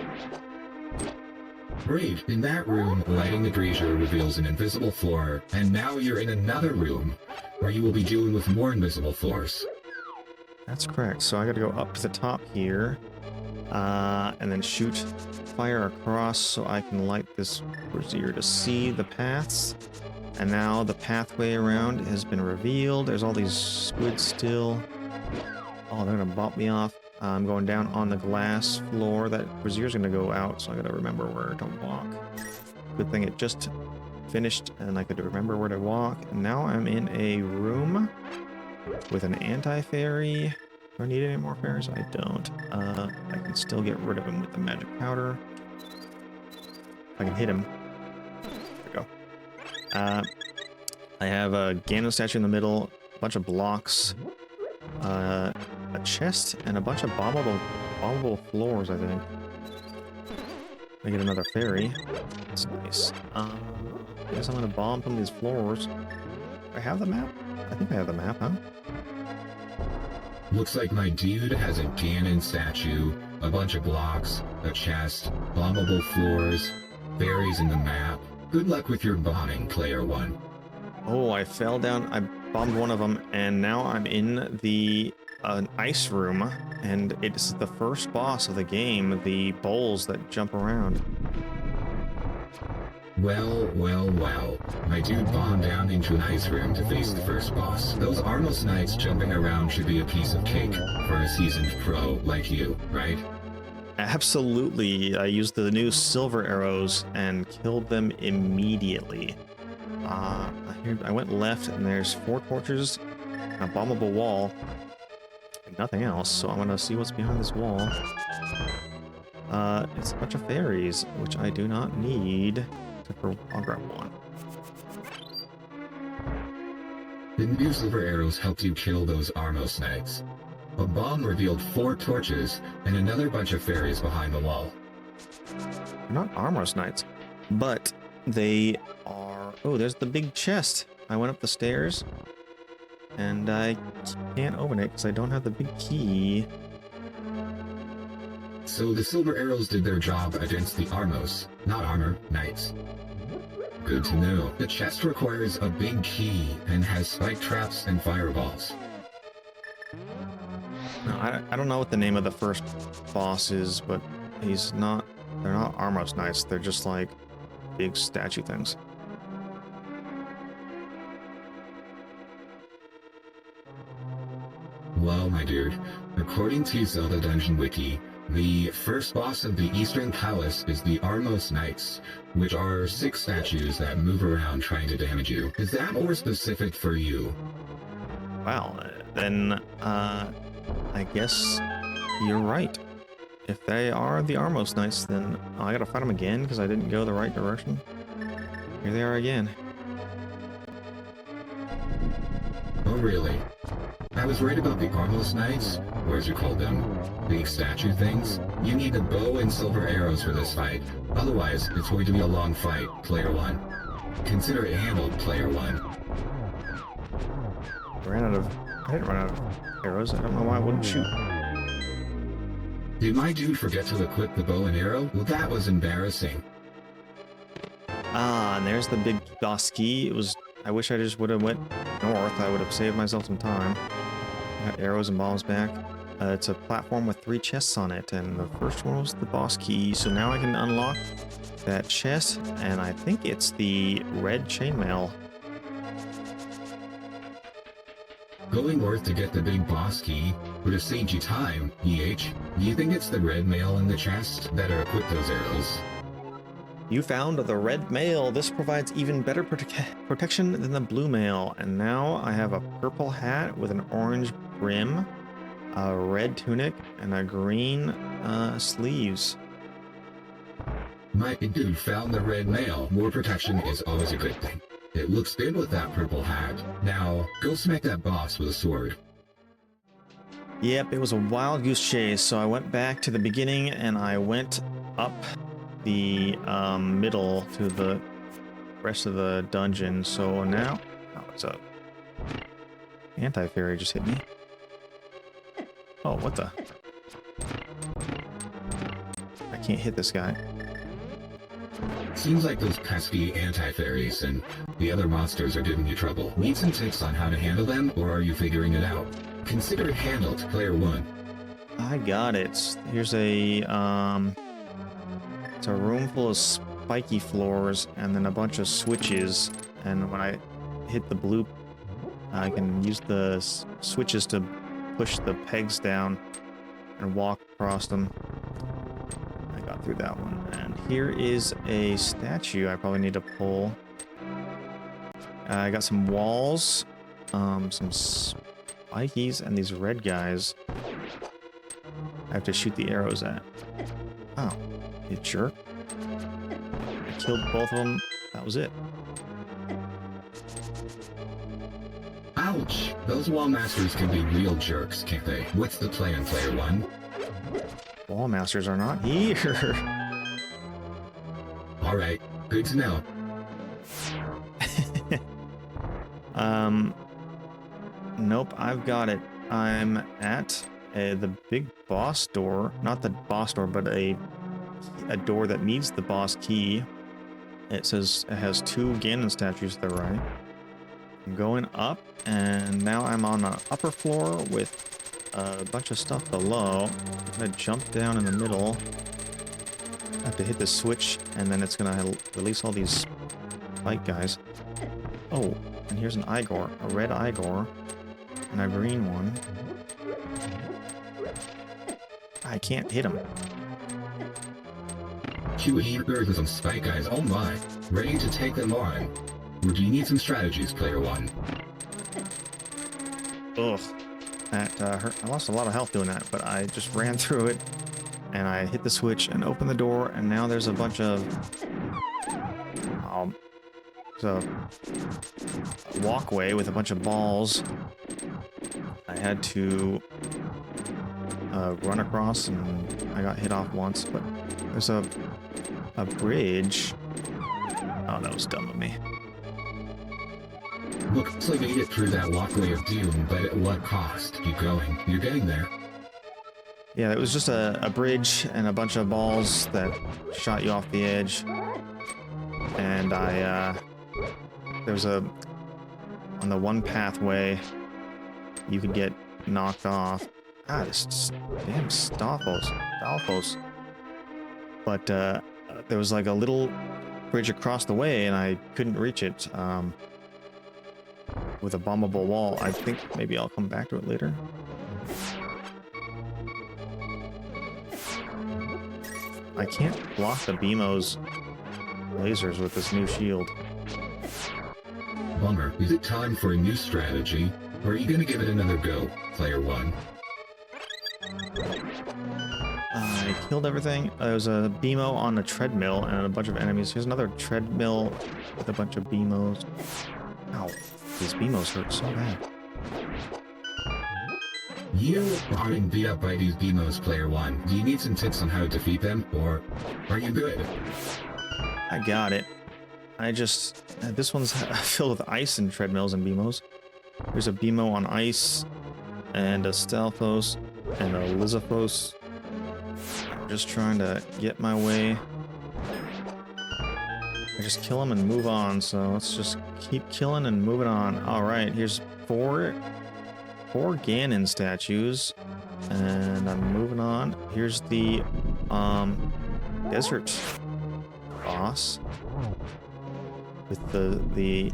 Great. In that room, lighting the brazier reveals an invisible floor, and now you're in another room, where you will be dealing with more invisible floors. That's correct. So I gotta go up to the top here, and then shoot fire across so I can light this brazier to see the paths. And now the pathway around has been revealed. There's all these squids still. Oh, they're gonna bop me off. I'm going down on the glass floor. That brazier's gonna go out, so I gotta remember where to walk. Good thing it just finished and I could remember where to walk. And now I'm in a room with an anti-fairy. Do I need any more fairies? I don't. I can still get rid of him with the magic powder. I can hit him. There we go. I have a Ganon statue in the middle, a bunch of blocks, a chest, and a bunch of bombable floors, I think. I get another fairy. That's nice. I guess I'm gonna bomb some of these floors. Do I have the map? I think I have the map, huh? Looks like my dude has a Ganon statue, a bunch of blocks, a chest, bombable floors, fairies in the map. Good luck with your bombing, player 1. Oh, I fell down. I bombed one of them, and now I'm in the ice room, and it's the first boss of the game, the bowls that jump around. Well, well, well. My dude bombed down into an ice room to face the first boss. Those Arnos Knights jumping around should be a piece of cake for a seasoned pro like you, right? Absolutely. I used the new silver arrows and killed them immediately. I went left, and there's 4 torches, a bombable wall. nothing else, so I'm gonna see what's behind this wall. It's a bunch of fairies, which I do not need. I'll grab one. The new silver arrows helped you kill those Armos Knights. A bomb revealed 4 torches and another bunch of fairies behind the wall. They're not Armos Knights, but they are... Oh, there's the big chest. I went up the stairs, and I can't open it because I don't have the big key. So the silver arrows did their job against the Armos, not armor knights. Good to know. The chest requires a big key and has spike traps and fireballs. No, I don't know what the name of the first boss is, but he's not... They're not Armos Knights. They're just like big statue things. Well, my dude, according to Zelda Dungeon Wiki, the first boss of the Eastern Palace is the Armos Knights, which are 6 statues that move around trying to damage you. Is that more specific for you? Wow, then, I guess you're right. If they are the Armos Knights, then I gotta fight them again because I didn't go the right direction. Here they are again. Oh, really? I was right about the Armos Knights, or as you call them, big statue things. You need a bow and silver arrows for this fight. Otherwise, it's going to be a long fight, player 1. Consider it handled, player 1. I didn't run out of arrows. I don't know why I wouldn't shoot. Did my dude forget to equip the bow and arrow? Well, that was embarrassing. Ah, and there's the big boss key. It was... I wish I just would have went north. I would have saved myself some time. Got arrows and bombs back. It's a platform with 3 chests on it, and the first one was the boss key. So now I can unlock that chest, and I think it's the red chainmail. Going north to get the big boss key would have saved you time, EH. Do you think it's the red mail in the chest that are equipped those arrows? You found the red mail. This provides even better protection than the blue mail. And now I have a purple hat with an orange brim, a red tunic, and a green sleeves. My dude found the red mail. More protection is always a good thing. It looks good with that purple hat. Now, go smack that boss with a sword. Yep, it was a wild goose chase, so I went back to the beginning and I went up the middle to the rest of the dungeon. So now... Oh, what's up? Anti-fairy just hit me. Oh, what the? I can't hit this guy. Seems like those pesky anti-fairies and the other monsters are giving you trouble. Need some tips on how to handle them, or are you figuring it out? Consider it handled, player 1. I got it. Here's a, it's a room full of spiky floors and then a bunch of switches. And when I hit the blue, I can use the switches to push the pegs down and walk across them. I got through that one. And here is a statue I probably need to pull. I got some walls, some spikies, and these red guys I have to shoot the arrows at. Oh, you jerk. I killed both of them. That was it. Ouch! Those wall masters can be real jerks, can't they? What's the plan, player 1? Wall masters are not here. Alright, good to know. Nope, I've got it. I'm at the big boss door. Not the boss door, but a door that needs the boss key. It says it has 2 Ganon statues to the right. I'm going up, and now I'm on the upper floor with a bunch of stuff below. I'm gonna jump down in the middle. I have to hit the switch, and then it's gonna release all these spike guys. Oh, and here's an Igor, a red Igor, and a green one. I can't hit him. Two eager with some spike guys, oh my. Ready to take them on. Or do you need some strategies, player 1? Ugh. That hurt. I lost a lot of health doing that, but I just ran through it, and I hit the switch and opened the door, and now there's a bunch of... there's a walkway with a bunch of balls. I had to run across, and I got hit off once, but there's a bridge. Oh, that was dumb of me. Looks like you made it through that walkway of doom, but at what cost? Keep going. You're getting there. Yeah, it was just a bridge and a bunch of balls that shot you off the edge. And there was on the one pathway, you could get knocked off. Ah, this damn Stalfos. But there was like a little bridge across the way, and I couldn't reach it. With a bombable wall. I think maybe I'll come back to it later. I can't block the Beamo's lasers with this new shield. Bummer. Is it time for a new strategy, or are you gonna give it another go, player one? I killed everything. There was a Beamo on a treadmill and a bunch of enemies. Here's another treadmill with a bunch of Beamos. Ow. These Beamos hurt so bad. You are being beat up by these Beamos, player one. Do you need some tips on how to defeat them, or are you good? I got it. This one's filled with ice and treadmills and Beamos. There's a Beamo on ice, and a Stalfos, and a Lizafos. I'm just trying to get my way. I just kill them and move on, so let's just keep killing and moving on. Alright, here's four Ganon statues, and I'm moving on. Here's the desert boss with the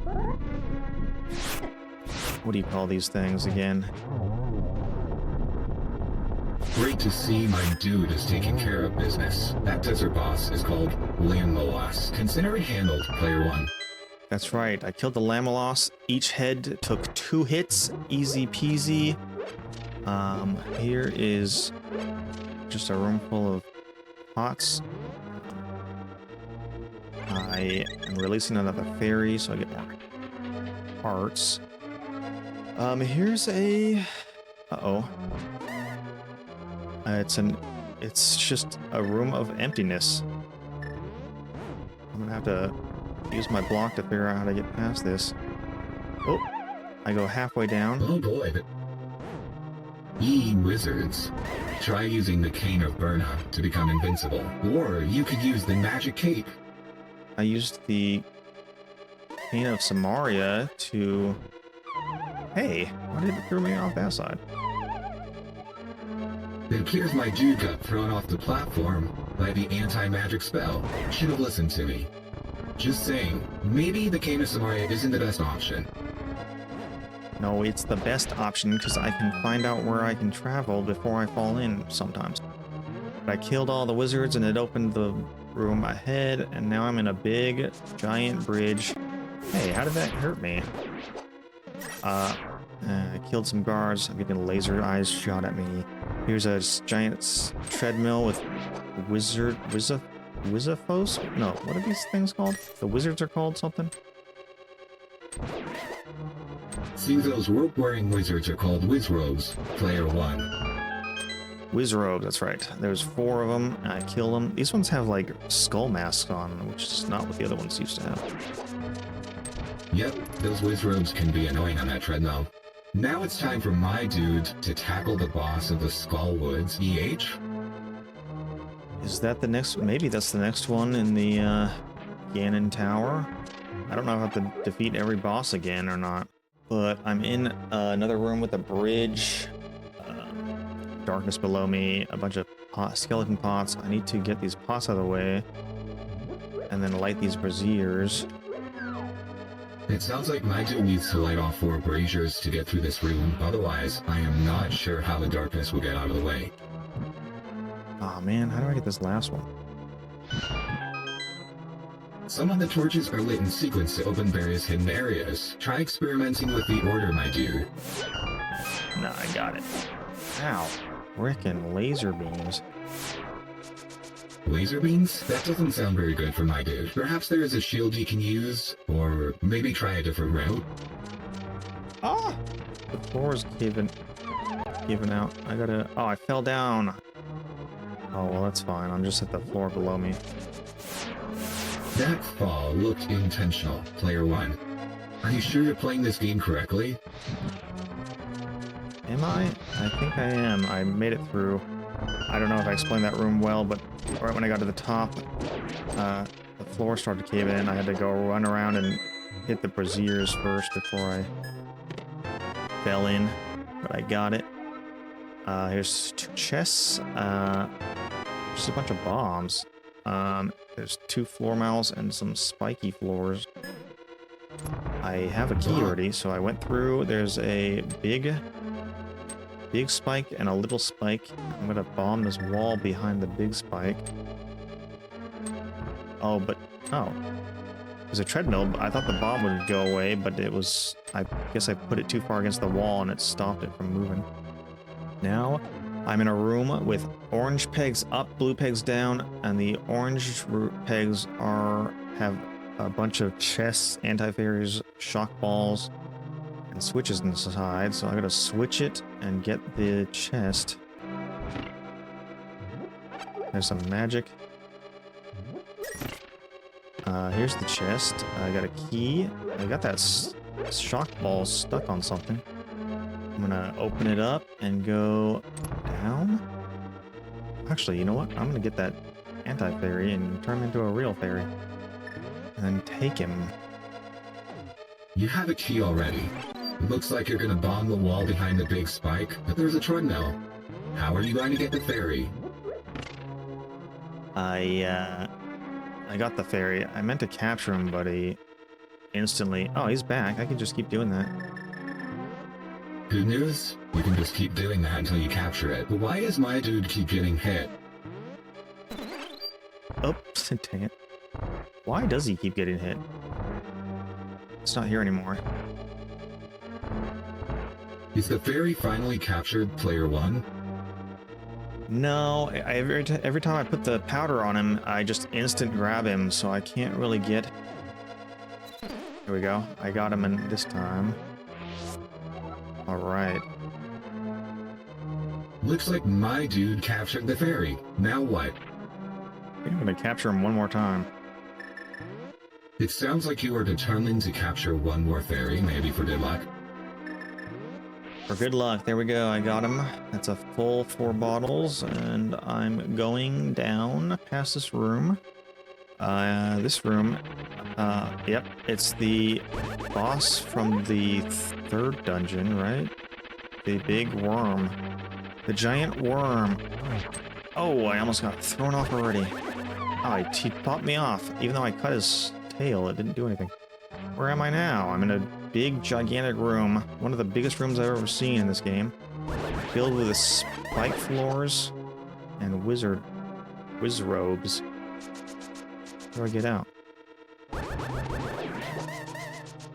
what do you call these things again? Great to see my dude is taking care of business. That desert boss is called Lamaloss. Consider it handled, player one. That's right, I killed the Lamaloss. Each head took 2 hits, easy peasy. Here is just a room full of pots. I am releasing another fairy, so I get more parts. Here's a... Uh-oh. It's just a room of emptiness. I'm gonna have to use my block to figure out how to get past this. Oh, I go halfway down. Oh boy. Wizards. Try using the Cane of Burna to become invincible. Or you could use the magic cape. I used the Cane of Samaria to... Hey, why did it throw me off that side? It appears my dude got thrown off the platform by the anti-magic spell. Should have listened to me. Just saying, maybe the Cane of Samaria isn't the best option. No, it's the best option because I can find out where I can travel before I fall in sometimes. But I killed all the wizards and it opened the room ahead, and now I'm in a big, giant bridge. Hey, how did that hurt me? I killed some guards. I'm getting laser eyes shot at me. Here's a giant treadmill with Wizafos? No, what are these things called? The wizards are called something? See, those rope-wearing wizards are called Wizrobes, player one. Wizrobe, that's right. There's 4 of them, and I killed them. These ones have, like, skull masks on, which is not what the other ones used to have. Yep, those Wizrobes can be annoying on that treadmill. Now it's time for my dude to tackle the boss of the Skullwoods, EH. Is that the next... Maybe that's the next one in the, Ganon Tower? I don't know if I have to defeat every boss again or not. But I'm in another room with a bridge. Darkness below me, a bunch of skeleton pots. I need to get these pots out of the way. And then light these braziers. It sounds like my dude needs to light off 4 braziers to get through this room. Otherwise, I am not sure how the darkness will get out of the way. Aw, man, how do I get this last one? Some of the torches are lit in sequence to open various hidden areas. Try experimenting with the order, my dude. No, I got it. Ow. Frickin' laser beams. Laser beams? That doesn't sound very good for my dude. Perhaps there is a shield you can use, or maybe try a different route. Ah! The floor is giving out. I gotta... Oh, I fell down. Oh, well, that's fine. I'm just at the floor below me. That fall looked intentional, player one. Are you sure you're playing this game correctly? Am I? I think I am. I made it through. I don't know if I explained that room well, but right when I got to the top, the floor started to cave in. I had to go run around and hit the braziers first before I fell in, but I got it. Here's 2 chests. Just a bunch of bombs. There's 2 floor mouths and some spiky floors. I have a key already, so I went through. There's a big spike and a little spike. I'm gonna bomb this wall behind the big spike. Oh, there's a treadmill. I thought the bomb would go away, but it was... I guess I put it too far against the wall and it stopped it from moving. Now, I'm in a room with orange pegs up, blue pegs down, and the orange pegs have a bunch of chests, anti-fairies, shock balls, and switches inside. So I gotta switch it and get the chest. There's some magic. Here's the chest. I got a key. I got that shock ball stuck on something. I'm gonna open it up and go down. Actually, you know what? I'm gonna get that anti-fairy and turn him into a real fairy. And then take him. You have a key already. It looks like you're gonna bomb the wall behind the big spike, but there's a treadmill. How are you going to get the fairy? I got the fairy. I meant to capture him, but he instantly... Oh, he's back. I can just keep doing that. Good news? You can just keep doing that until you capture it. But why does my dude keep getting hit? Oops, dang it. Why does he keep getting hit? It's not here anymore. Is the fairy finally captured, player one? No, every time I put the powder on him, I just instant grab him, so I can't really get... Here we go. I got him in this time. Alright. Looks like my dude captured the fairy. Now what? I think I'm gonna capture him one more time. It sounds like you are determined to capture one more fairy, maybe for good luck. For good luck, there we go, I got him. That's a full 4 bottles, and I'm going down past this room. Yep, it's the boss from the 3rd dungeon, right? The big worm. The giant worm. Oh, I almost got thrown off already. Oh, he popped me off. Even though I cut his tail, it didn't do anything. Where am I now? I'm in a big, gigantic room. One of the biggest rooms I've ever seen in this game. Filled with spike floors and whiz robes. How do I get out?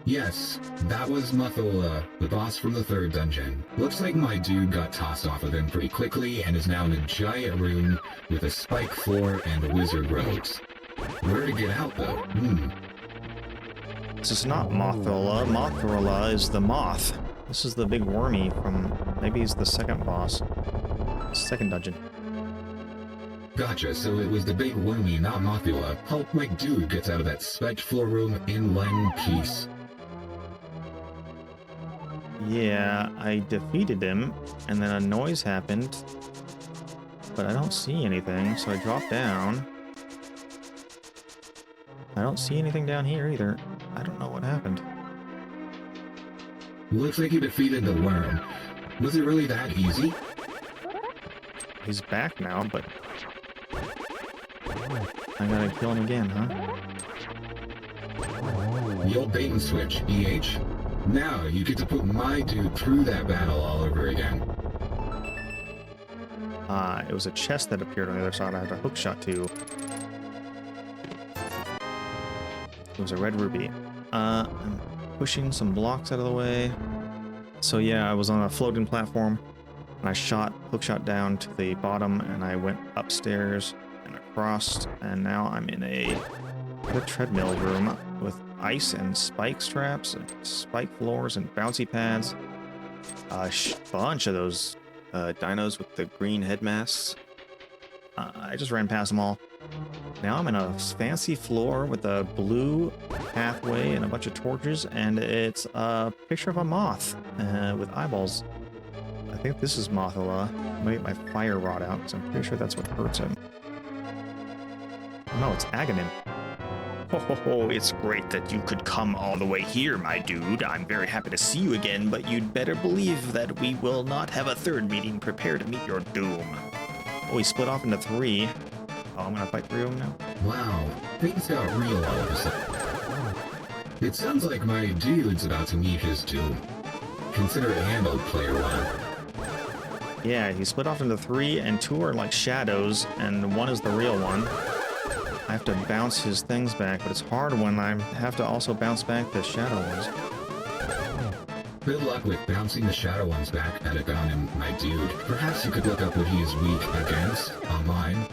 Yes, that was Muthola, the boss from the 3rd dungeon. Looks like my dude got tossed off of him pretty quickly and is now in a giant room with a spike floor and wizard robes. Where to get out, though? This is not Mothola. Mothola is the moth. This is the big wormy from... Maybe he's the 2nd boss. 2nd dungeon. Gotcha, so it was the big wormy, not Mothula. Help my dude gets out of that spiked floor room in one piece. Yeah, I defeated him, and then a noise happened, but I don't see anything, so I dropped down. I don't see anything down here either. I don't know what happened. Looks like you defeated the worm. Was it really that easy? He's back now, but... I gotta kill him again, huh? The old bait and switch, EH. Now you get to put my dude through that battle all over again. It was a chest that appeared on the other side I had a hook shot to. It was a red ruby. I'm pushing some blocks out of the way. So yeah, I was on a floating platform, and I hookshot down to the bottom, and I went upstairs and across, and now I'm in a treadmill room with ice and spike straps, and spike floors, and bouncy pads. A bunch of those dinos with the green head masks. I just ran past them all. Now I'm in a fancy floor with a blue pathway and a bunch of torches, and it's a picture of a moth with eyeballs. I think this is Mothula. I'm gonna get my fire rod out because I'm pretty sure that's what hurts him. Oh no, it's Ganon. Ho, it's great that you could come all the way here, my dude. I'm very happy to see you again, but you'd better believe that we will not have a third meeting. Prepare to meet your doom. Oh, he split off into 3. Oh, I'm gonna fight 3 of them now. Wow, things got real all of a sudden. It sounds like my dude's about to meet his doom. Consider it handled, player 1. Yeah, he split off into 3, and 2 are like shadows, and 1 is the real one. I have to bounce his things back, but it's hard when I have to also bounce back the shadow ones. Good luck with bouncing the shadow ones back at a Ganon, my dude. Perhaps you could look up what he is weak against online.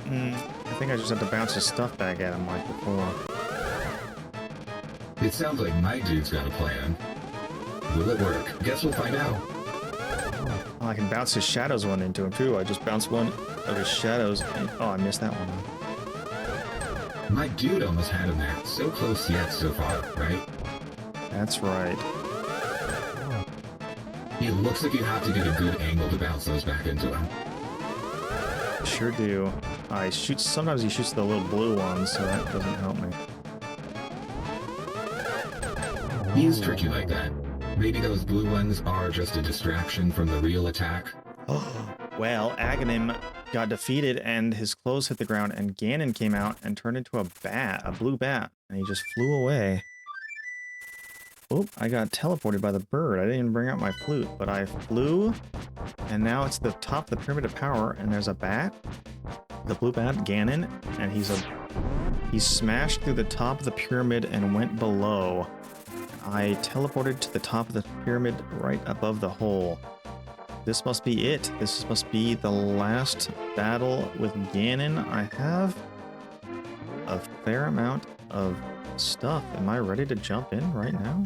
I think I just have to bounce his stuff back at him like before. It sounds like my dude's got a plan. Will it work? Guess we'll find out. Oh, I can bounce his shadows one into him too. I just bounced one of his shadows. And, oh, I missed that one. My dude almost had him there. So close yet so far, right? That's right. It looks like you have to get a good angle to bounce those back into him. Sure do. Sometimes he shoots the little blue ones, so that doesn't help me. He's tricky like that. Maybe those blue ones are just a distraction from the real attack. Well, Ganon got defeated and his clothes hit the ground, and Ganon came out and turned into a bat, a blue bat, and he just flew away. Oh, I got teleported by the bird. I didn't even bring out my flute, but I flew, and now it's the top of the Pyramid of Power, and there's a bat, the blue bat, Ganon, and he smashed through the top of the pyramid and went below. I teleported to the top of the pyramid right above the hole. This must be it. This must be the last battle with Ganon. I have a fair amount of stuff. Am I ready to jump in right now?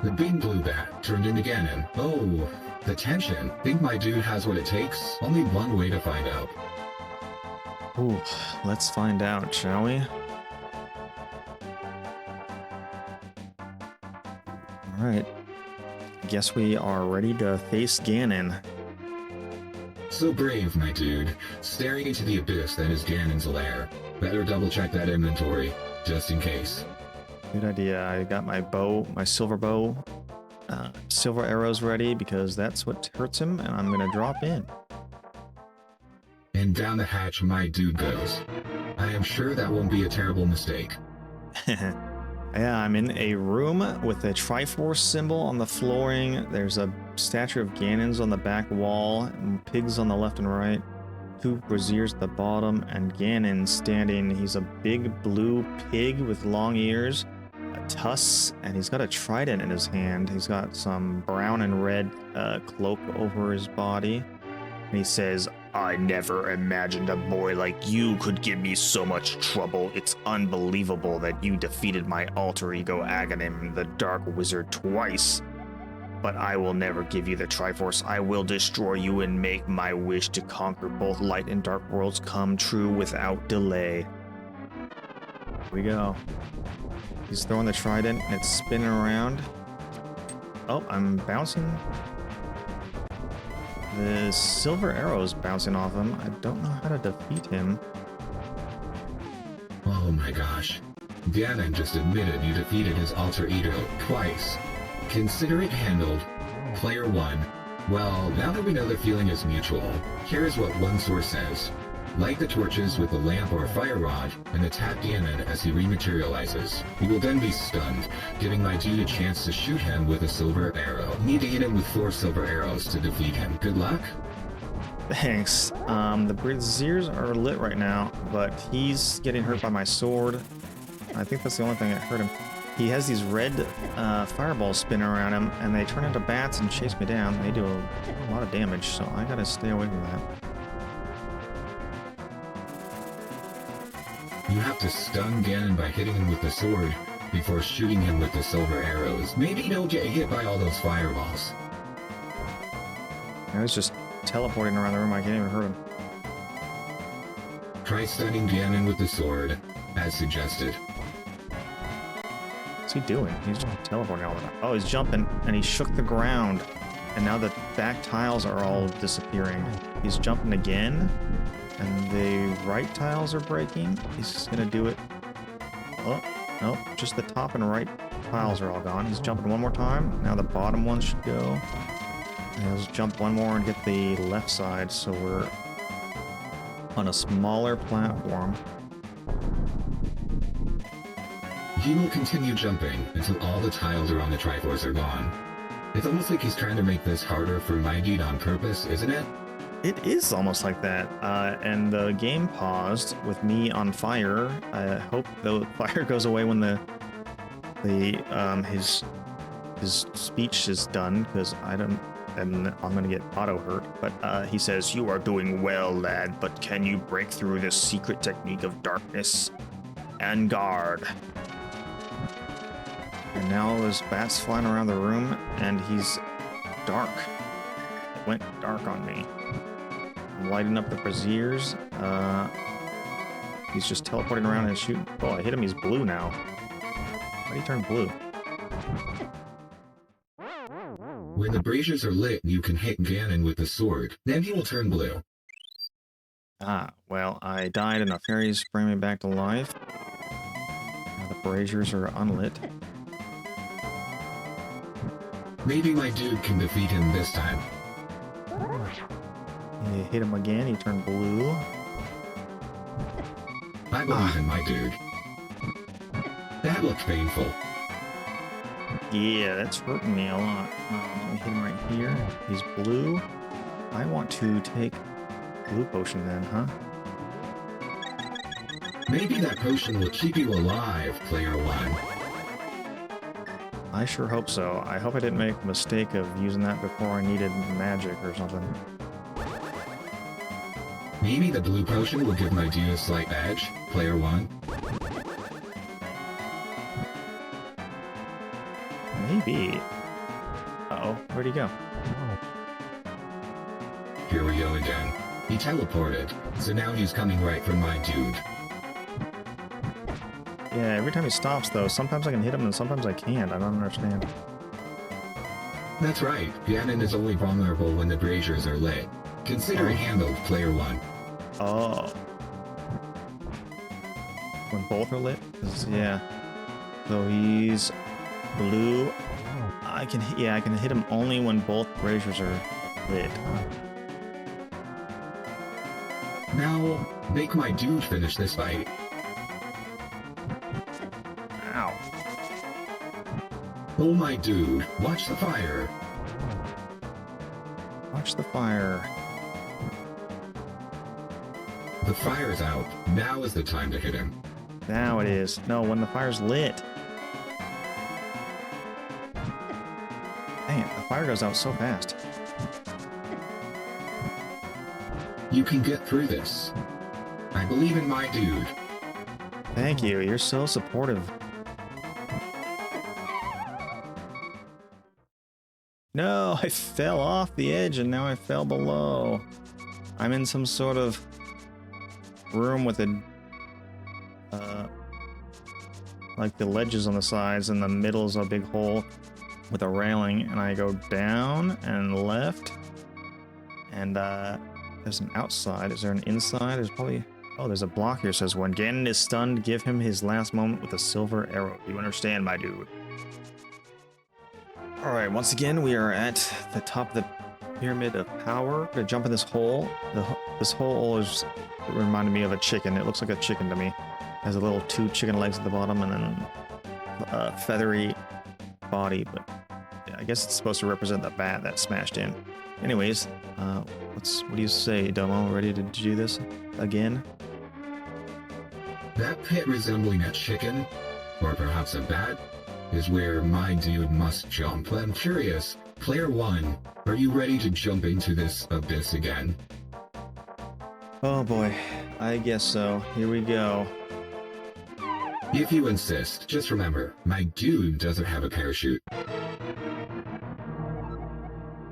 The big blue bat turned into Ganon. Oh, the tension. Think my dude has what it takes? Only one way to find out. Ooh, let's find out, shall we? Alright. Guess we are ready to face Ganon. So brave, my dude. Staring into the abyss that is Ganon's lair. Better double check that inventory, just in case. Good idea. I got my bow, my silver bow, silver arrows ready because that's what hurts him, and I'm gonna drop in. And down the hatch my dude goes. I am sure that won't be a terrible mistake. Yeah, I'm in a room with a Triforce symbol on the flooring. There's a statue of Ganon's on the back wall, and pigs on the left and right. 2 braziers at the bottom, and Ganon standing. He's a big blue pig with long ears, tusks, and he's got a trident in his hand. He's got some brown and red cloak over his body. And he says, I never imagined a boy like you could give me so much trouble. It's unbelievable that you defeated my alter ego Ganon, the Dark Wizard, twice. But I will never give you the Triforce. I will destroy you and make my wish to conquer both light and dark worlds come true without delay. Here we go. He's throwing the trident, and it's spinning around. Oh, I'm bouncing. The silver arrow's bouncing off him. I don't know how to defeat him. Oh my gosh. Ganon just admitted you defeated his alter ego twice. Consider it handled. Player 1. Well, now that we know the feeling is mutual, here's what one source says. Light the torches with a lamp or a fire rod and attack Ganon as he rematerializes. You will then be stunned, giving my dude a chance to shoot him with a silver arrow. You need to hit him with 4 silver arrows to defeat him. Good luck. Thanks. The braziers are lit right now, but he's getting hurt by my sword. I think that's the only thing that hurt him. he has these red fireballs spinning around him, and they turn into bats and chase me down. They do a lot of damage, so I gotta stay away from that. You have to stun Ganon by hitting him with the sword before shooting him with the silver arrows. Maybe you don't get hit by all those fireballs. I was just teleporting around the room. I can't even hurt him. Try stunning Ganon with the sword, as suggested. What's he doing? He's just teleporting all the time. Oh, he's jumping, and he shook the ground. And now the back tiles are all disappearing. He's jumping again, and the right tiles are breaking. He's gonna do it. Oh, no, just the top and right tiles are all gone. He's jumping one more time. Now the bottom ones should go. And let's jump one more and get the left side, so we're on a smaller platform. He will continue jumping until all the tiles around the Triforce are gone. It's almost like he's trying to make this harder for MYDUDE on purpose, isn't it? It is almost like that, and the game paused with me on fire. I hope the fire goes away when his speech is done, because I'm gonna get auto hurt. But he says, "You are doing well, lad, but can you break through this secret technique of darkness and guard?" And now there's bats flying around the room, and he's dark. It went dark on me. I'm lighting up the braziers. He's just teleporting around and shooting. Oh, I hit him. He's blue now. Why did he turn blue? When the braziers are lit, you can hit Ganon with the sword. Then he will turn blue. Ah, well, I died and the fairies bring me back to life. Now the braziers are unlit. Maybe MYDUDE can defeat him this time. You hit him again, he turned blue. I believe in MYDUDE. That looked painful. Yeah, that's hurting me a lot. Let me hit him right here. He's blue. I want to take blue potion then, huh? Maybe that potion will keep you alive, player one. I sure hope so. I hope I didn't make a mistake of using that before I needed magic or something. Maybe the blue potion will give MYDUDE a slight edge, player one. Maybe. Uh-oh, where'd he go? Here we go again. He teleported, so now he's coming right for MYDUDE. Yeah, every time he stops though, sometimes I can hit him and sometimes I can't. I don't understand. That's right, Ganon is only vulnerable when the braziers are lit. Consider it handled, player one. Oh. When both are lit? Yeah. So he's blue. I can hit him only when both braziers are lit. Now, make MYDUDE finish this fight. Ow. Oh MYDUDE, watch the fire. Watch the fire. The fire's out. Now is the time to hit him. Now it is. No, when the fire's lit. Dang it, the fire goes out so fast. You can get through this. I believe in MYDUDE. Thank you, you're so supportive. No, I fell off the edge and now I fell below. I'm in some sort of room with a like the ledges on the sides, and the middle is a big hole with a railing, and I go down and left, and there's an outside. Is there an inside? There's probably... Oh, there's a block here. It says, when Ganon is stunned, give him his last moment with a silver arrow. You understand, my dude? Alright, once again, we are at the top of the Pyramid of Power. I'm gonna jump in this hole. This hole is reminded me of a chicken. It looks like a chicken to me. It has a little 2 chicken legs at the bottom and then a feathery body, but yeah, I guess it's supposed to represent the bat that smashed in. Anyways, what do you say, Domo? Ready to do this again? That pit resembling a chicken, or perhaps a bat, is where my dude must jump. I'm curious, player 1, are you ready to jump into this abyss again? Oh boy, I guess so. Here we go. If you insist, just remember, my dude doesn't have a parachute.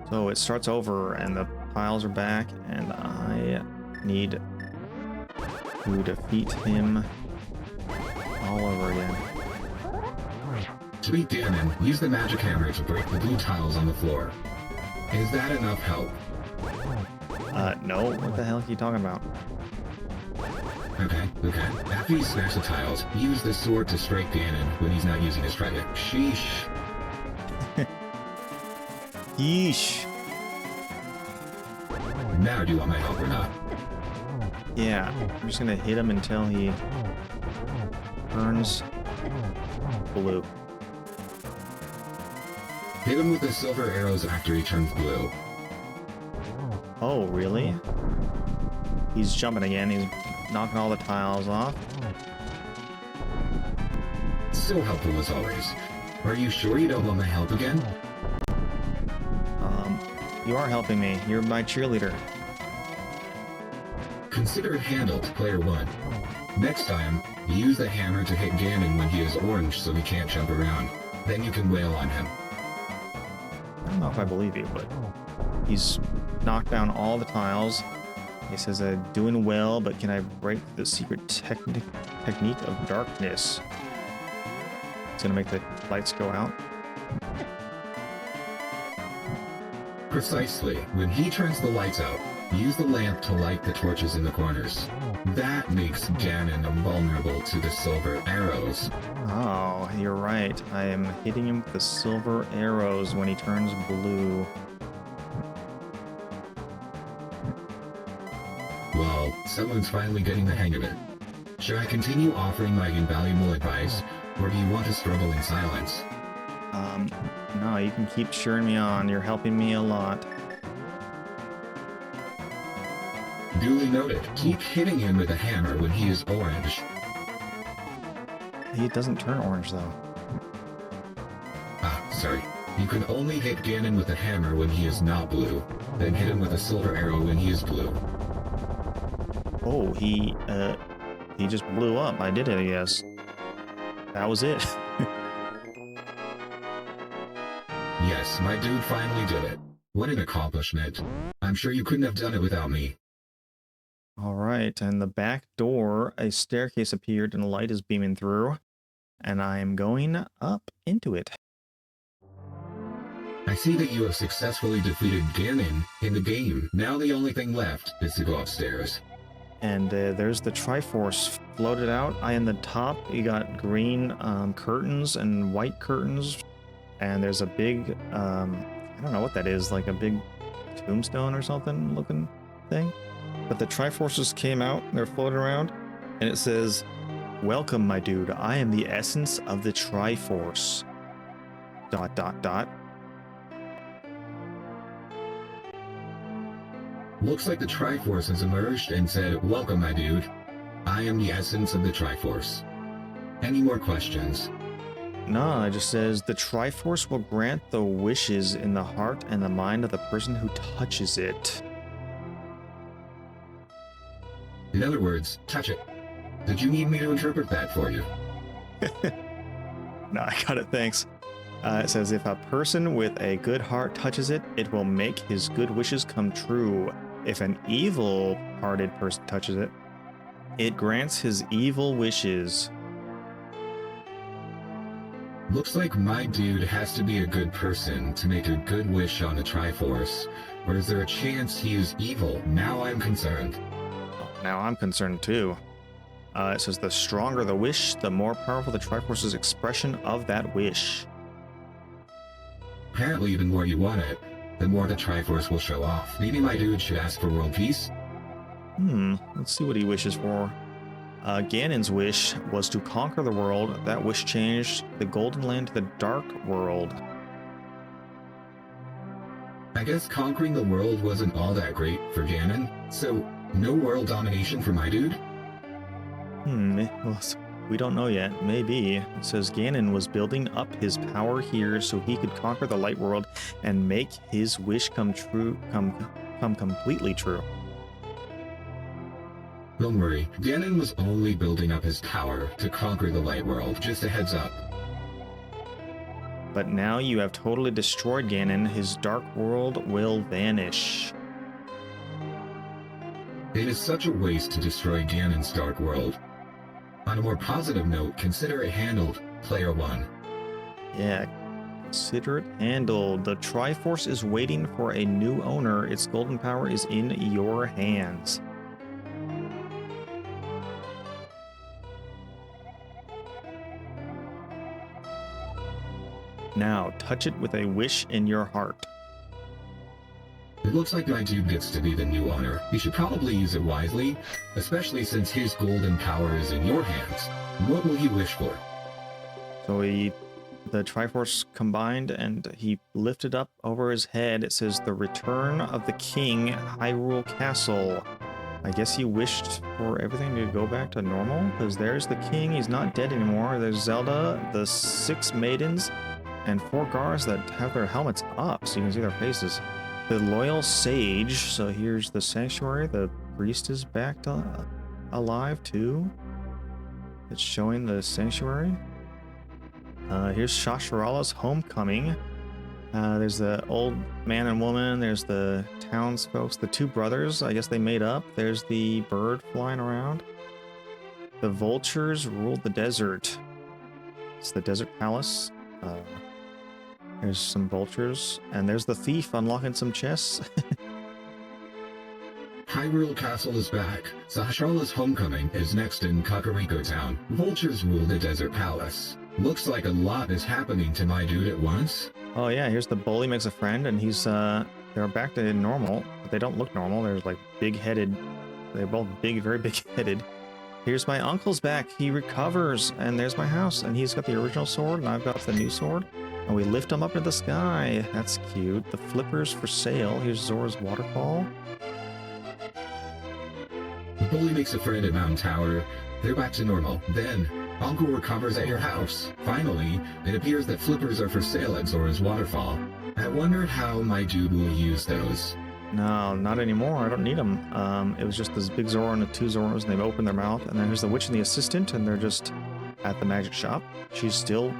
So it starts over and the piles are back and I need to defeat him all over again. To beat Ganon, use the magic hammer to break the blue tiles on the floor. Is that enough help? No, what the hell are you talking about? Okay. After you smash the tiles, use the sword to strike Ganon when he's not using his trident. Sheesh. Yeesh. Now do you want my help or not? Yeah, I'm just gonna hit him until he turns blue. Hit him with the silver arrows after he turns blue. Oh, really? He's jumping again. He's knocking all the tiles off. So helpful as always. Are you sure you don't want my help again? You are helping me. You're my cheerleader. Consider it handled, player 1. Next time, use the hammer to hit Ganon when he is orange so he can't jump around. Then you can wail on him. I don't know if I believe you, but he's knocked down all the tiles. He says, doing well, but can I break the secret technique of darkness? It's gonna make the lights go out. Precisely. When he turns the lights out, use the lamp to light the torches in the corners. That makes Ganon invulnerable to the silver arrows. Oh, you're right. I am hitting him with the silver arrows when he turns blue. Well, someone's finally getting the hang of it. Should I continue offering my invaluable advice, or do you want to struggle in silence? No, you can keep cheering me on. You're helping me a lot. Duly noted. Keep hitting him with a hammer when he is orange. He doesn't turn orange, though. Ah, sorry. You can only hit Ganon with a hammer when he is not blue. Then hit him with a silver arrow when he is blue. Oh, he just blew up. I did it, I guess. That was it. Yes, my dude finally did it. What an accomplishment. I'm sure you couldn't have done it without me. All right, and the back door, a staircase appeared and a light is beaming through, and I am going up into it. I see that you have successfully defeated Ganon in the game. Now the only thing left is to go upstairs. And there's the Triforce floated out. I in the top, you got green curtains and white curtains, and there's a big, I don't know what that is, like a big tombstone or something looking thing. But the Triforces came out, and they're floating around, and it says, "Welcome, my dude. I am the essence of the Triforce. ... Looks like the Triforce has emerged and said, "Welcome, my dude. I am the essence of the Triforce." Any more questions? No, it just says, the Triforce will grant the wishes in the heart and the mind of the person who touches it. In other words, touch it. Did you need me to interpret that for you? No, I got it, thanks. It says, if a person with a good heart touches it, it will make his good wishes come true. If an evil-hearted person touches it, it grants his evil wishes. Looks like my dude has to be a good person to make a good wish on the Triforce. Or is there a chance he is evil? Now I'm concerned. Now I'm concerned too. It says, the stronger the wish, the more powerful the Triforce's expression of that wish. Apparently, the more you want it, the more the Triforce will show off. Maybe my dude should ask for world peace? Let's see what he wishes for. Ganon's wish was to conquer the world. That wish changed the Golden Land to the Dark World. I guess conquering the world wasn't all that great for Ganon, so no world domination for my dude? Well, We don't know yet. Maybe. It says Ganon was building up his power here so he could conquer the light world and make his wish come completely true. Don't worry, Ganon was only building up his power to conquer the light world, just a heads up. But now you have totally destroyed Ganon. His dark world will vanish. It is such a waste to destroy Ganon's dark world. On a more positive note, consider it handled, Player 1. Yeah, consider it handled. The Triforce is waiting for a new owner. Its golden power is in your hands. Now, touch it with a wish in your heart. It looks like my dude gets to be the new owner. You should probably use it wisely, especially since his golden power is in your hands. What will he wish for? So the Triforce combined and he lifted up over his head. It says, the return of the king, Hyrule Castle. I guess he wished for everything to go back to normal, because there's the king. He's not dead anymore. There's Zelda, the 6 maidens, and 4 guards that have their helmets up so you can see their faces. The loyal sage. So here's the sanctuary. The priest is back to alive too. It's showing the sanctuary. Here's Shasharala's homecoming. There's the old man and woman. There's the townsfolk, the 2 brothers. I guess they made up. There's the bird flying around. The vultures ruled the desert. It's the desert palace. There's some vultures, and there's the thief unlocking some chests. Hyrule Castle is back. Sahasrara's homecoming is next in Kakariko Town. Vultures rule the desert palace. Looks like a lot is happening to my dude at once. Oh yeah, here's the bully makes a friend, and he's they're back to normal, but they don't look normal. They're like big-headed. They're both big, very big-headed. Here's my uncle's back. He recovers, and there's my house, and he's got the original sword, and I've got the new sword. And we lift him up into the sky. That's cute. The flippers for sale. Here's Zora's waterfall. The bully makes a friend at Mountain Tower. They're back to normal. Then, Uncle recovers at your house. Finally, it appears that flippers are for sale at Zora's waterfall. I wondered how my dude will use those. No, not anymore. I don't need them. It was just this big Zora and the 2 Zoras, and they've opened their mouth. And then here's the witch and the assistant, and they're just at the magic shop. She's still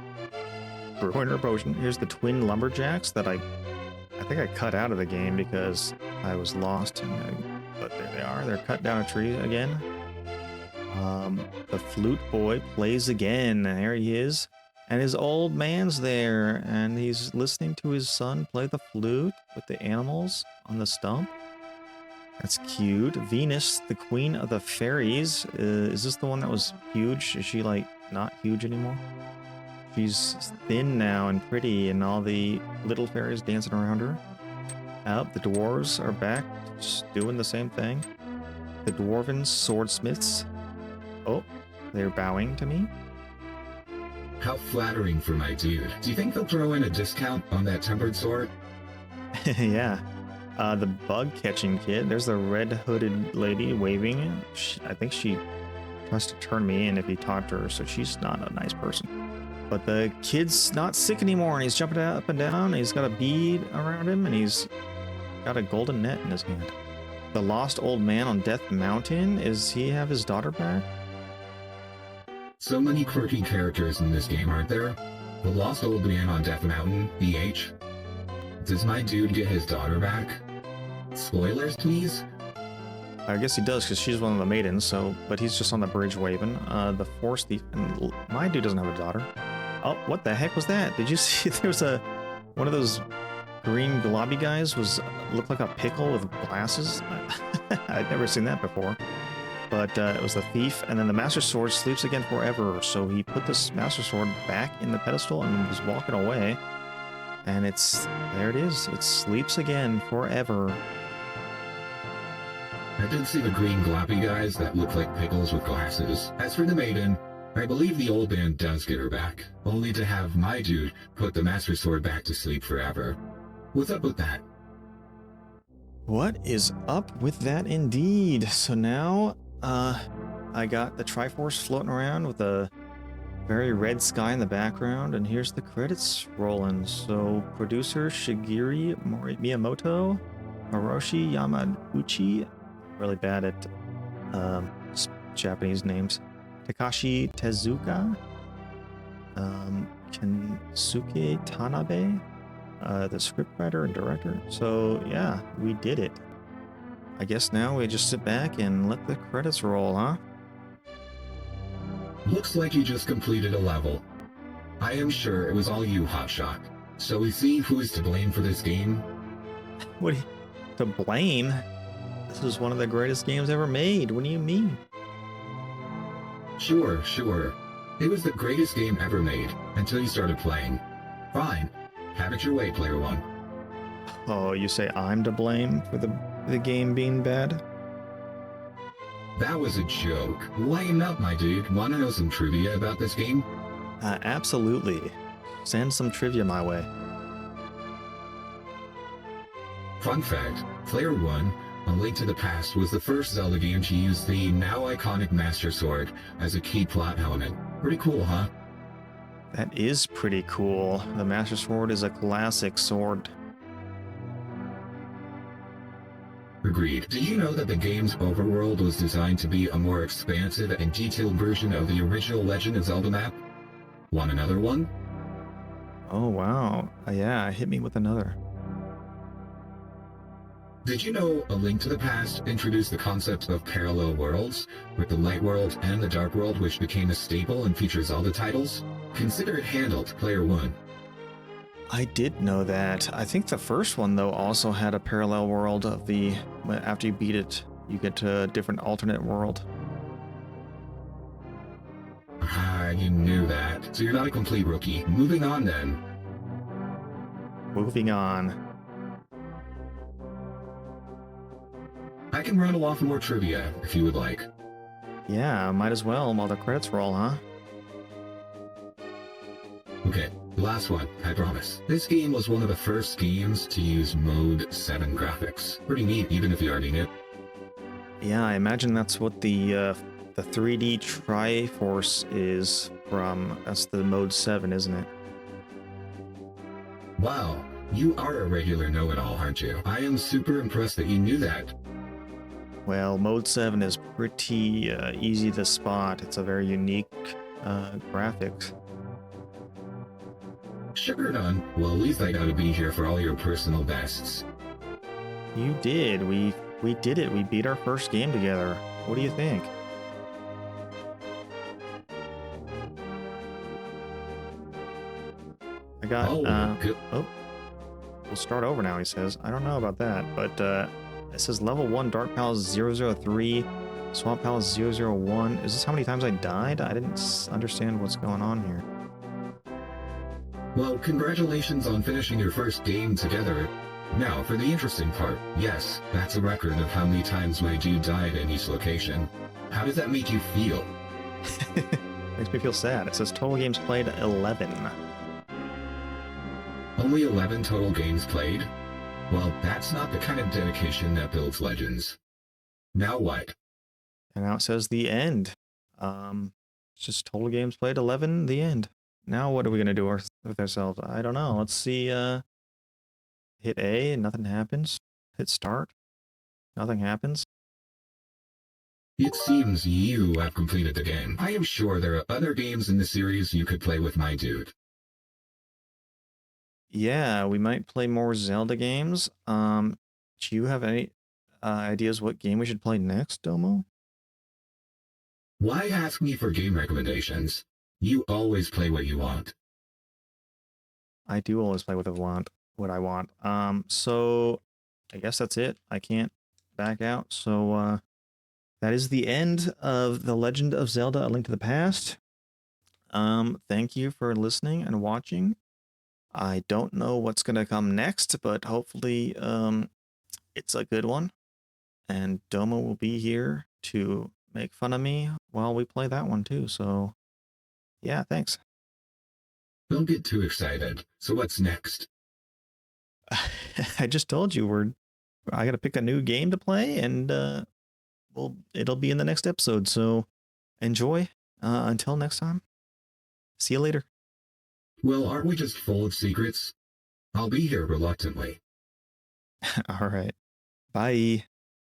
brewing her potion. Here's the twin lumberjacks that I think I cut out of the game because I was lost. But there they are. They're cut down a tree again. The flute boy plays again. There he is. And his old man's there, and he's listening to his son play the flute with the animals on the stump. That's cute. Venus, the queen of the fairies. Is this the one that was huge? Is she, like, not huge anymore? She's thin now and pretty, and all the little fairies dancing around her. The dwarves are back, just doing the same thing. The dwarven swordsmiths. Oh, they're bowing to me. How flattering for my dude. Do you think they'll throw in a discount on that tempered sword? Yeah. The bug-catching kid. There's the red-hooded lady waving. I think she tries to turn me in if you talk to her, so she's not a nice person. But the kid's not sick anymore, and he's jumping up and down. And he's got a bead around him, and he's got a golden net in his hand. The lost old man on Death Mountain. Does he have his daughter back? So many quirky characters in this game, aren't there? The lost old man on Death Mountain, BH. Does my dude get his daughter back? Spoilers, please? I guess he does, because she's one of the maidens, but he's just on the bridge waving. The force thief, and my dude doesn't have a daughter. Oh, what the heck was that? Did you see there's one of those green globby guys looked like a pickle with glasses? I'd never seen that before. But it was the thief, and then the Master Sword sleeps again forever. So he put this Master Sword back in the pedestal and was walking away. And there it is. It sleeps again forever. I did see the green gloppy guys that look like pickles with glasses. As for the maiden, I believe the old man does get her back, only to have my dude put the Master Sword back to sleep forever. What's up with that? What is up with that indeed? So now, I got the Triforce floating around with a very red sky in the background, and here's the credits rolling. So, producer Shigeru Miyamoto, Hiroshi Yamauchi, really bad at Japanese names, Takashi Tezuka, Kensuke Tanabe, the scriptwriter and director. So yeah, we did it. I guess now we just sit back and let the credits roll, huh? Looks like you just completed a level. I am sure it was all you, Hotshot. Shall we see who is to blame for this game? What do you, to blame? This is one of the greatest games ever made. What do you mean? Sure. It was the greatest game ever made, until you started playing. Fine. Have it your way, Player One. Oh, you say I'm to blame for the game being bad? That was a joke. Lighten up, my dude. Wanna know some trivia about this game? Absolutely. Send some trivia my way. Fun fact, Player One, A Link to the Past was the first Zelda game to use the now iconic Master Sword as a key plot element. Pretty cool, huh? That is pretty cool. The Master Sword is a classic sword. Agreed. Did you know that the game's overworld was designed to be a more expansive and detailed version of the original Legend of Zelda map? Want another one? Oh, wow. Yeah, hit me with another. Did you know A Link to the Past introduced the concept of parallel worlds, with the light world and the dark world, which became a staple in future Zelda titles? Consider it handled, Player One. I did know that. I think the first one, though, also had a parallel world of the... After you beat it, you get to a different alternate world. Ah, you knew that. So you're not a complete rookie. Moving on, then. Moving on. I can rattle off more trivia, if you would like. Yeah, might as well while the credits roll, huh? Okay, last one, I promise. This game was one of the first games to use Mode 7 graphics. Pretty neat, even if you already knew. Yeah, I imagine that's what the 3D Triforce is from. That's the Mode 7, isn't it? Wow, you are a regular know-it-all, aren't you? I am super impressed that you knew that. Well, Mode 7 is pretty easy to spot. It's a very unique graphics. Sure done. Well, at least I got to be here for all your personal bests. You did. We did it. We beat our first game together. What do you think? I got good. oh. We'll start over now, he says. I don't know about that, but it says level 1 Dark Palace 003, Swamp Palace 001. Is this how many times I died? I didn't understand what's going on here. Well, congratulations on finishing your first game together. Now, for the interesting part. Yes, that's a record of how many times MYDUDE died in each location. How does that make you feel? Makes me feel sad. It says total games played 11. Only 11 total games played? Well, that's not the kind of dedication that builds legends. Now what? And now it says the end. It's just total games played 11, the end. Now what are we going to do with ourselves? I don't know. Let's see. Hit A, nothing happens. Hit start, nothing happens. It seems you have completed the game. I am sure there are other games in the series you could play with MYDUDE. Yeah, we might play more Zelda games. Do you have any ideas what game we should play next, Domo? Why ask me for game recommendations? You always play what you want. I do always play what I want. So I guess that's it. I can't back out. So that is the end of The Legend of Zelda: A Link to the Past. Thank you for listening and watching. I don't know what's gonna come next, but hopefully it's a good one. And Domo will be here to make fun of me while we play that one too. So yeah, thanks. Don't get too excited. So what's next? I just told you I gotta pick a new game to play, and it'll be in the next episode. So enjoy. Until next time, see you later. Well, aren't we just full of secrets? I'll be here reluctantly. All right. Bye.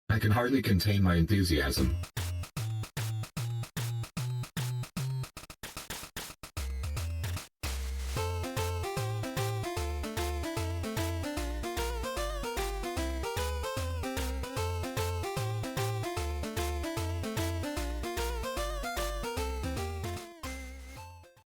I can hardly contain my enthusiasm.